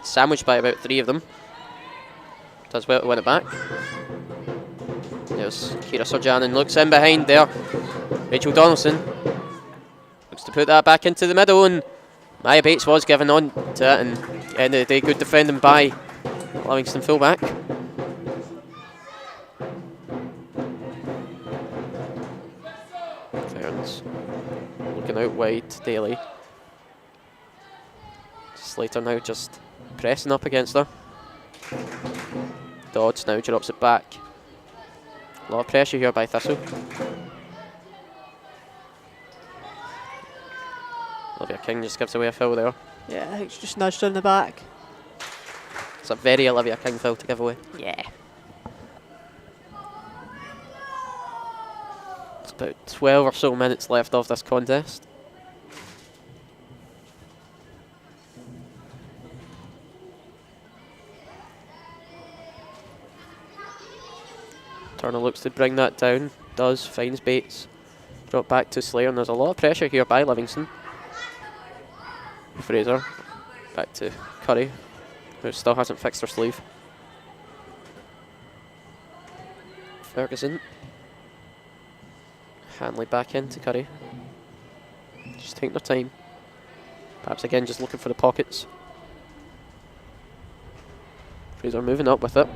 Sandwiched by about 3 of them. Does well to win it back. There's Kira Surjanin, looks in behind there. Rachel Donaldson looks to put that back into the middle, and Maya Bates was given on to it, and at the end of the day, good defending by Livingston fullback. Looking out wide, Daly. Slater now just pressing up against her. Dodds now drops it back. A lot of pressure here by Thistle. Olivia King just gives away a foul there. Yeah, I think she just nudged her in the back. It's a very Olivia King foul to give away. Yeah. It's about 12 or so minutes left of this contest. Turner looks to bring that down, does, finds Bates. Drop back to Slayer, and there's a lot of pressure here by Livingston. Fraser, back to Curry, who still hasn't fixed her sleeve. Ferguson. Hanley back into Curry. Just taking their time. Perhaps again just looking for the pockets. Fraser moving up with it.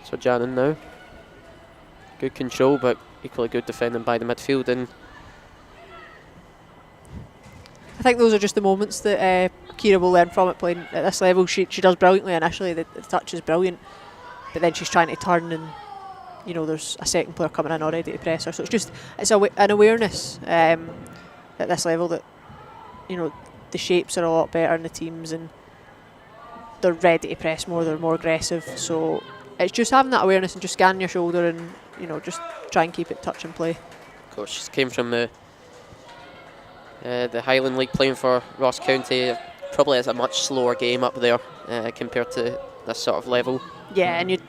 So Janin now. Good control, but equally good defending by the midfield. And I think those are just the moments that Kira will learn from it playing at this level. She does brilliantly initially, the touch is brilliant, but then she's trying to turn and there's a second player coming in already to press her. So it's an awareness. And at this level that, you know, the shapes are a lot better in the teams and they're ready to press more, they're more aggressive. So it's just having that awareness and just scanning your shoulder and, you know, just try and keep it touch and play. Of course, she came from the Highland League playing for Ross County. Probably has a much slower game up there compared to this sort of level. Yeah, and you'd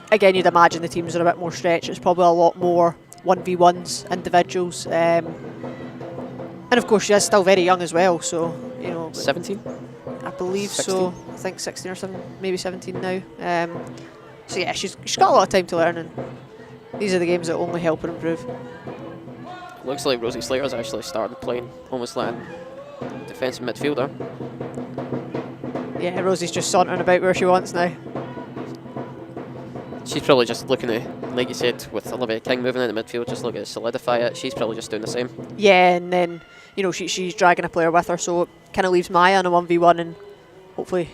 imagine the teams are a bit more stretched. It's probably a lot more 1v1s, individuals. And of course, she is still very young as well, so, you know. 17? I believe 16? so. I think 16 or 7, maybe 17 now. So yeah, she's got a lot of time to learn, and these are the games that only help her improve. Looks like Rosie Slater's actually started playing almost like a defensive midfielder. Yeah, Rosie's just sauntering about where she wants now. She's probably just looking to, like you said, with Olivia King moving into midfield, just looking to solidify it. She's probably just doing the same. Yeah, and then, you know, she's dragging a player with her, so it kind of leaves Maya on a 1v1, and hopefully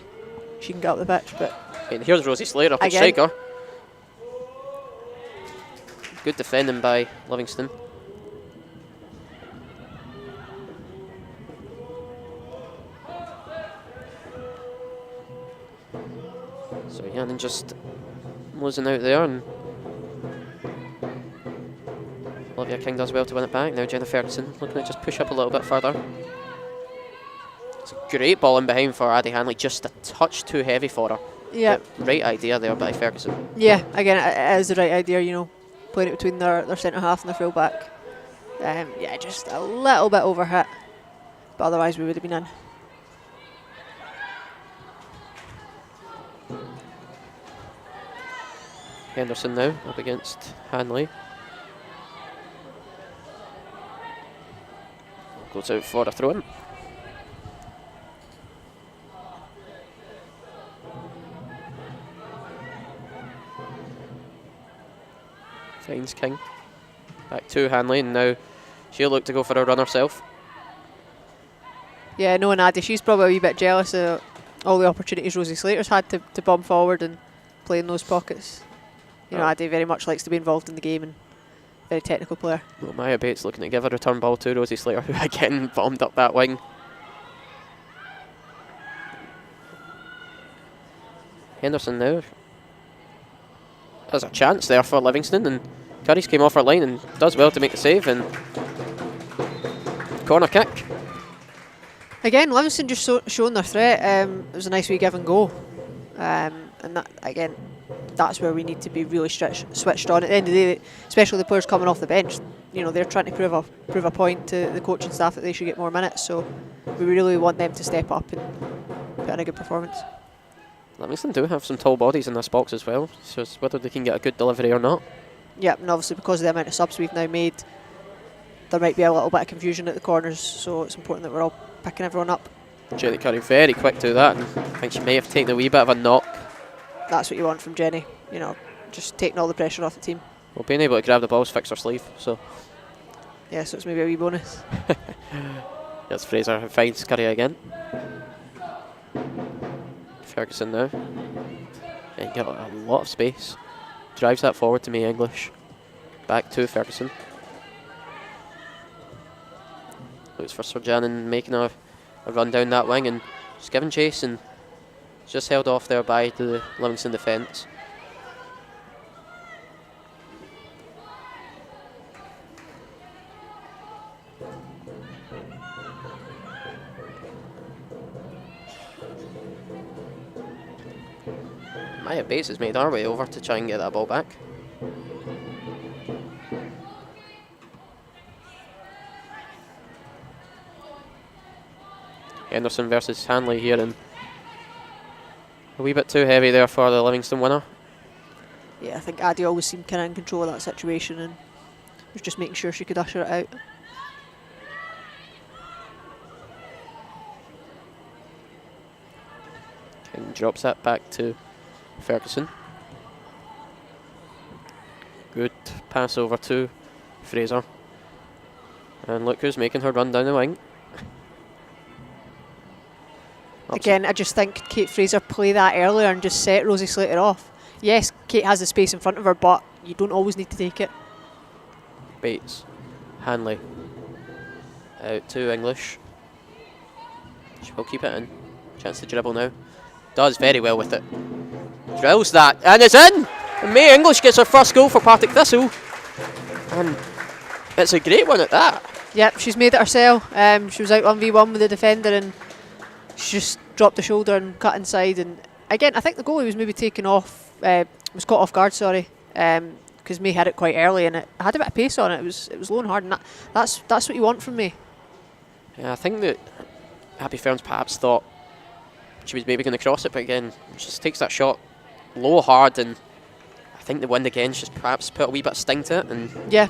she can get up the pitch. But and here's Rosie Slater up at again, striker. Good defending by Livingston. So Yannon just losing out there, and Olivia King does well to win it back. Now Jenna Ferguson looking to just push up a little bit further. It's a great ball in behind for Addie Hanley, just a touch too heavy for her. yeah, But right idea there by Ferguson. yeah. Again, it is the right idea. You know, playing it between their centre half and their full back. Yeah, just a little bit overhit, but otherwise we would have been in. Henderson now up against Hanley. Goes out for a throw-in. Finds King. Back to Hanley, and now she'll look to go for a run herself. Yeah, knowing Addie, she's probably a wee bit jealous of all the opportunities Rosie Slater's had to bomb forward and play in those pockets. You know, Addie very much likes to be involved in the game and very technical player. Well, Maya Bates looking to give a return ball to Rosie Slater, who again bombed up that wing. Henderson now. There's a chance there for Livingston, and Curries came off her line and does well to make the save, and corner kick. Again, Livingston just showing their threat. It was a nice wee give and go. And that, again, that's where we need to be really switched on. At the end of the day, especially the players coming off the bench, you know, they're trying to prove a point to the coaching staff that they should get more minutes. So we really want them to step up and put in a good performance. Livingston do have some tall bodies in this box as well, so it's whether they can get a good delivery or not. Yeah, and obviously because of the amount of subs we've now made, there might be a little bit of confusion at the corners, so it's important that we're all picking everyone up. Jenny Curry very quick to that, and I think she may have taken a wee bit of a knock. That's what you want from Jenny, you know, just taking all the pressure off the team. Well, being able to grab the balls fixed her sleeve, so. Yeah, so it's maybe a wee bonus. That's Fraser who finds Curry again. Ferguson now. And got a lot of space. Drives that forward to May English. Back to Ferguson. Looks for Sir Janin making a run down that wing and just giving chase, and just held off there by the Livingston defence. Maya Bates has made her way over to try and get that ball back. Henderson versus Hanley here, and a wee bit too heavy there for the Livingston winner. Yeah, I think Addie always seemed kind of in control of that situation and was just making sure she could usher it out. And drops that back to Ferguson. Good pass over to Fraser. And look who's making her run down the wing. Again, I just think Kate Fraser play that earlier and just set Rosie Slater off. Yes, Kate has the space in front of her, but you don't always need to take it. Bates, Hanley. Out to English. She will keep it in. Chance to dribble now. Does very well with it. Drills that, and it's in! And May English gets her first goal for Partick Thistle. And it's a great one at that. Yep, she's made it herself. She was out 1v1 with the defender and she just dropped the shoulder and cut inside. And again, I think the goalie was maybe taken off, was caught off guard, sorry, because May had it quite early and it had a bit of pace on it. It was low and hard, and that's what you want from May. Yeah, I think that Abby Ferns perhaps thought she was maybe going to cross it, but again, she just takes that shot low, hard, and I think the wind again just perhaps put a wee bit of sting to it. And yeah,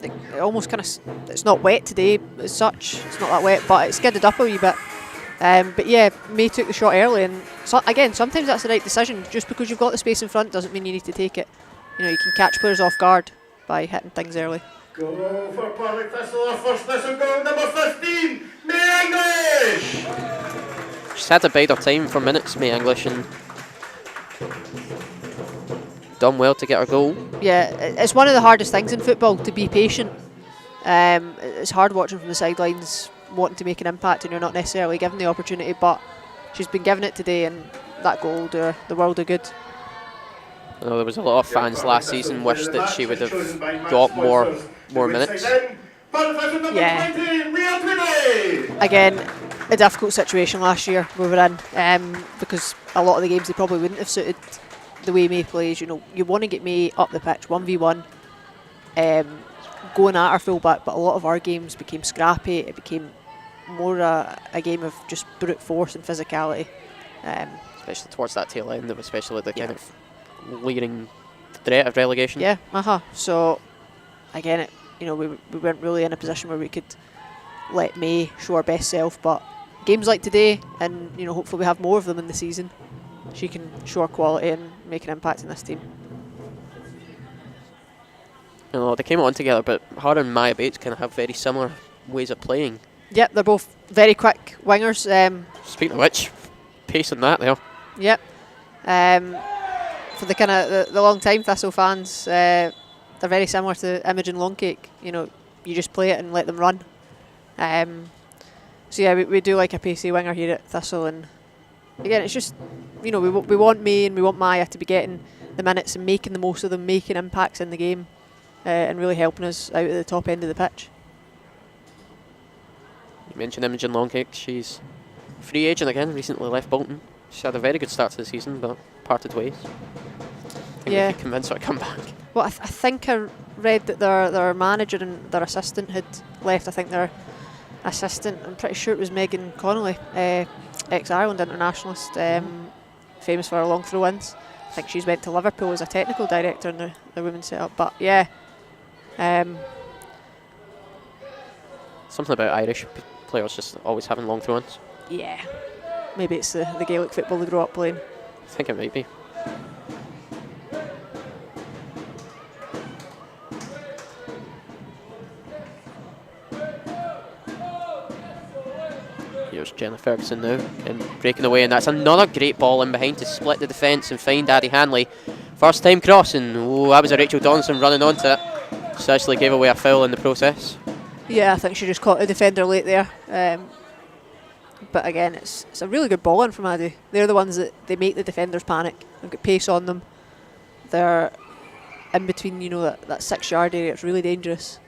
it almost kind of, it's not wet today as such, it's not that wet, but it skidded up a wee bit. But yeah, May took the shot early, and so, again, sometimes that's the right decision. Just because you've got the space in front doesn't mean you need to take it. You know, you can catch players off guard by hitting things early. Goal for Partick Thistle, our first Thistle goal, number 15, May English! she's had to bide her time for minutes, May English, and done well to get her goal. Yeah, it's one of the hardest things in football, to be patient. It's hard watching from the sidelines, wanting to make an impact, and you're not necessarily given the opportunity, but she's been given it today, and that goal will do the world of good. I know there was a lot of fans last season wished that she would have got more minutes. Yeah. Again, a difficult situation last year we were in, because a lot of the games they probably wouldn't have suited the way May plays. You know, you want to get May up the pitch 1v1, going at her fullback, but a lot of our games became scrappy. It became more a game of just brute force and physicality, especially towards that tail end, especially the kind of leering threat of relegation. Yeah, So again, we weren't really in a position where we could let May show her best self, but games like today, and hopefully we have more of them in the season, she can show her quality and make an impact in this team. They came on together, but her and Maya Bates kind of have very similar ways of playing. Yep, they're both very quick wingers. Speaking of which, pace on that there. Yep. For the kind of the long time Thistle fans, they're very similar to Imogen Longcake. You just play it and let them run. So yeah, we do like a pacey winger here at Thistle, and again, it's just we want May and we want Maya to be getting the minutes and making the most of them, making impacts in the game, and really helping us out at the top end of the pitch. You mentioned Imogen Longcake. She's free agent again, recently left Bolton. She had a very good start to the season, but parted ways. I think we could convince her to come back. Well, I think I read that their manager and their assistant had left. I think their assistant, I'm pretty sure it was Megan Connolly, ex-Ireland internationalist, famous for her long throw-ins. I think she's went to Liverpool as a technical director in the women's setup. But yeah, something about Irish players just always having long throw-ins. Yeah, maybe it's the Gaelic football they grew up playing. I think it might be. Here's Jenna Ferguson now, and breaking away, and that's another great ball in behind to split the defence and find Addie Hanley. First time crossing. Oh, that was a Rachel Donaldson running onto it. She actually gave away a foul in the process. Yeah, I think she just caught the defender late there. But again, it's a really good ball in from Addie. They're the ones that they make the defenders panic. They've got pace on them. They're in between, that 6 yard area. It's really dangerous.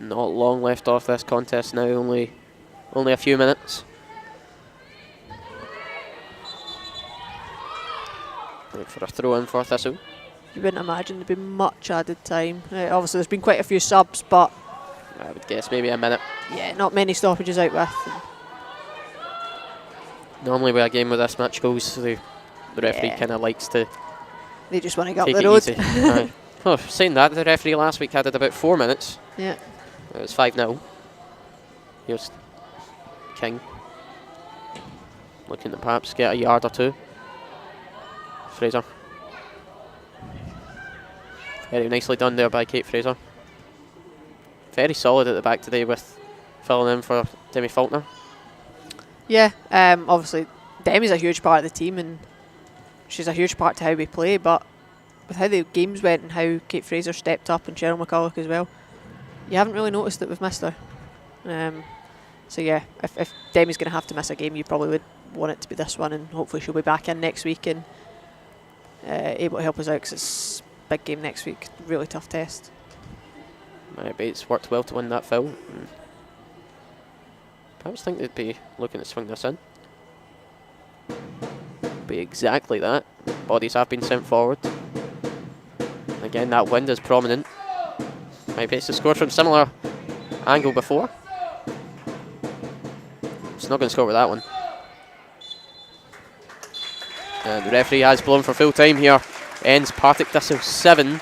Not long left off this contest now, only a few minutes. Look for a throw in for Thistle. You wouldn't imagine there'd be much added time. Obviously there's been quite a few subs, but I would guess maybe a minute. Yeah, not many stoppages out with. Normally with a game with this much goes, the referee kind of likes to They just want to get up take the it road. easy. Oh, saying that, the referee last week had it about 4 minutes. Yeah. It was 5-0. Here's King. Looking to perhaps get a yard or two. Fraser. Very nicely done there by Kate Fraser. Very solid at the back today with filling in for Demi Faulkner. Yeah, obviously Demi's a huge part of the team and she's a huge part to how we play, but with how the games went and how Kate Fraser stepped up and Cheryl McCulloch as well, you haven't really noticed that we've missed her. So yeah, if Demi's going to have to miss a game, you probably would want it to be this one, and hopefully she'll be back in next week and able to help us out, because it's a big game next week, really tough test. Maybe it's worked well to win that foul. Perhaps think they'd be looking to swing this in. Be exactly that. Bodies have been sent forward. Again, that wind is prominent. Maybe it's a score from similar angle before. It's not going to score with that one. And the referee has blown for full time here. Ends Partick Thistle 7,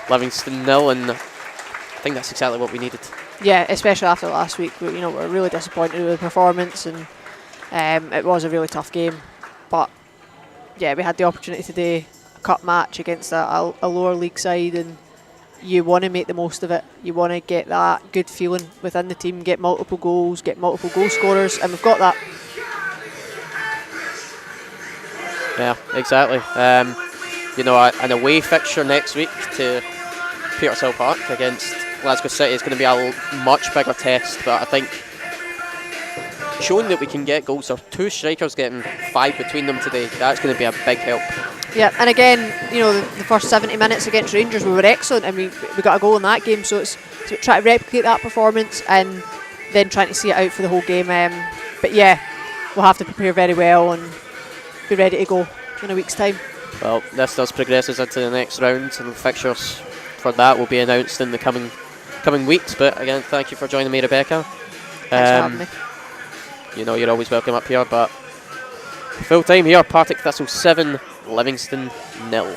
Livingston 0, and I think that's exactly what we needed. Yeah, especially after last week. We're really disappointed with the performance, and it was a really tough game. But yeah, we had the opportunity today, a cup match against a lower league side, and you want to make the most of it. You want to get that good feeling within the team, get multiple goals, get multiple goal scorers, and we've got that. Yeah, exactly. An away fixture next week to Petershill Park against Glasgow City is going to be a much bigger test, but I think showing that we can get goals, or two strikers getting 5 between them today, that's going to be a big help. Yeah, and again, the first 70 minutes against Rangers we were excellent, and we got a goal in that game, so it's trying to replicate that performance and then trying to see it out for the whole game. But yeah, we'll have to prepare very well and be ready to go in a week's time. Well, this does progress us into the next round, and fixtures for that will be announced in the coming weeks. But again, thank you for joining me, Rebecca. Thanks for having me. You're always welcome up here, but full time here, Partick Thistle 7, Livingston 0.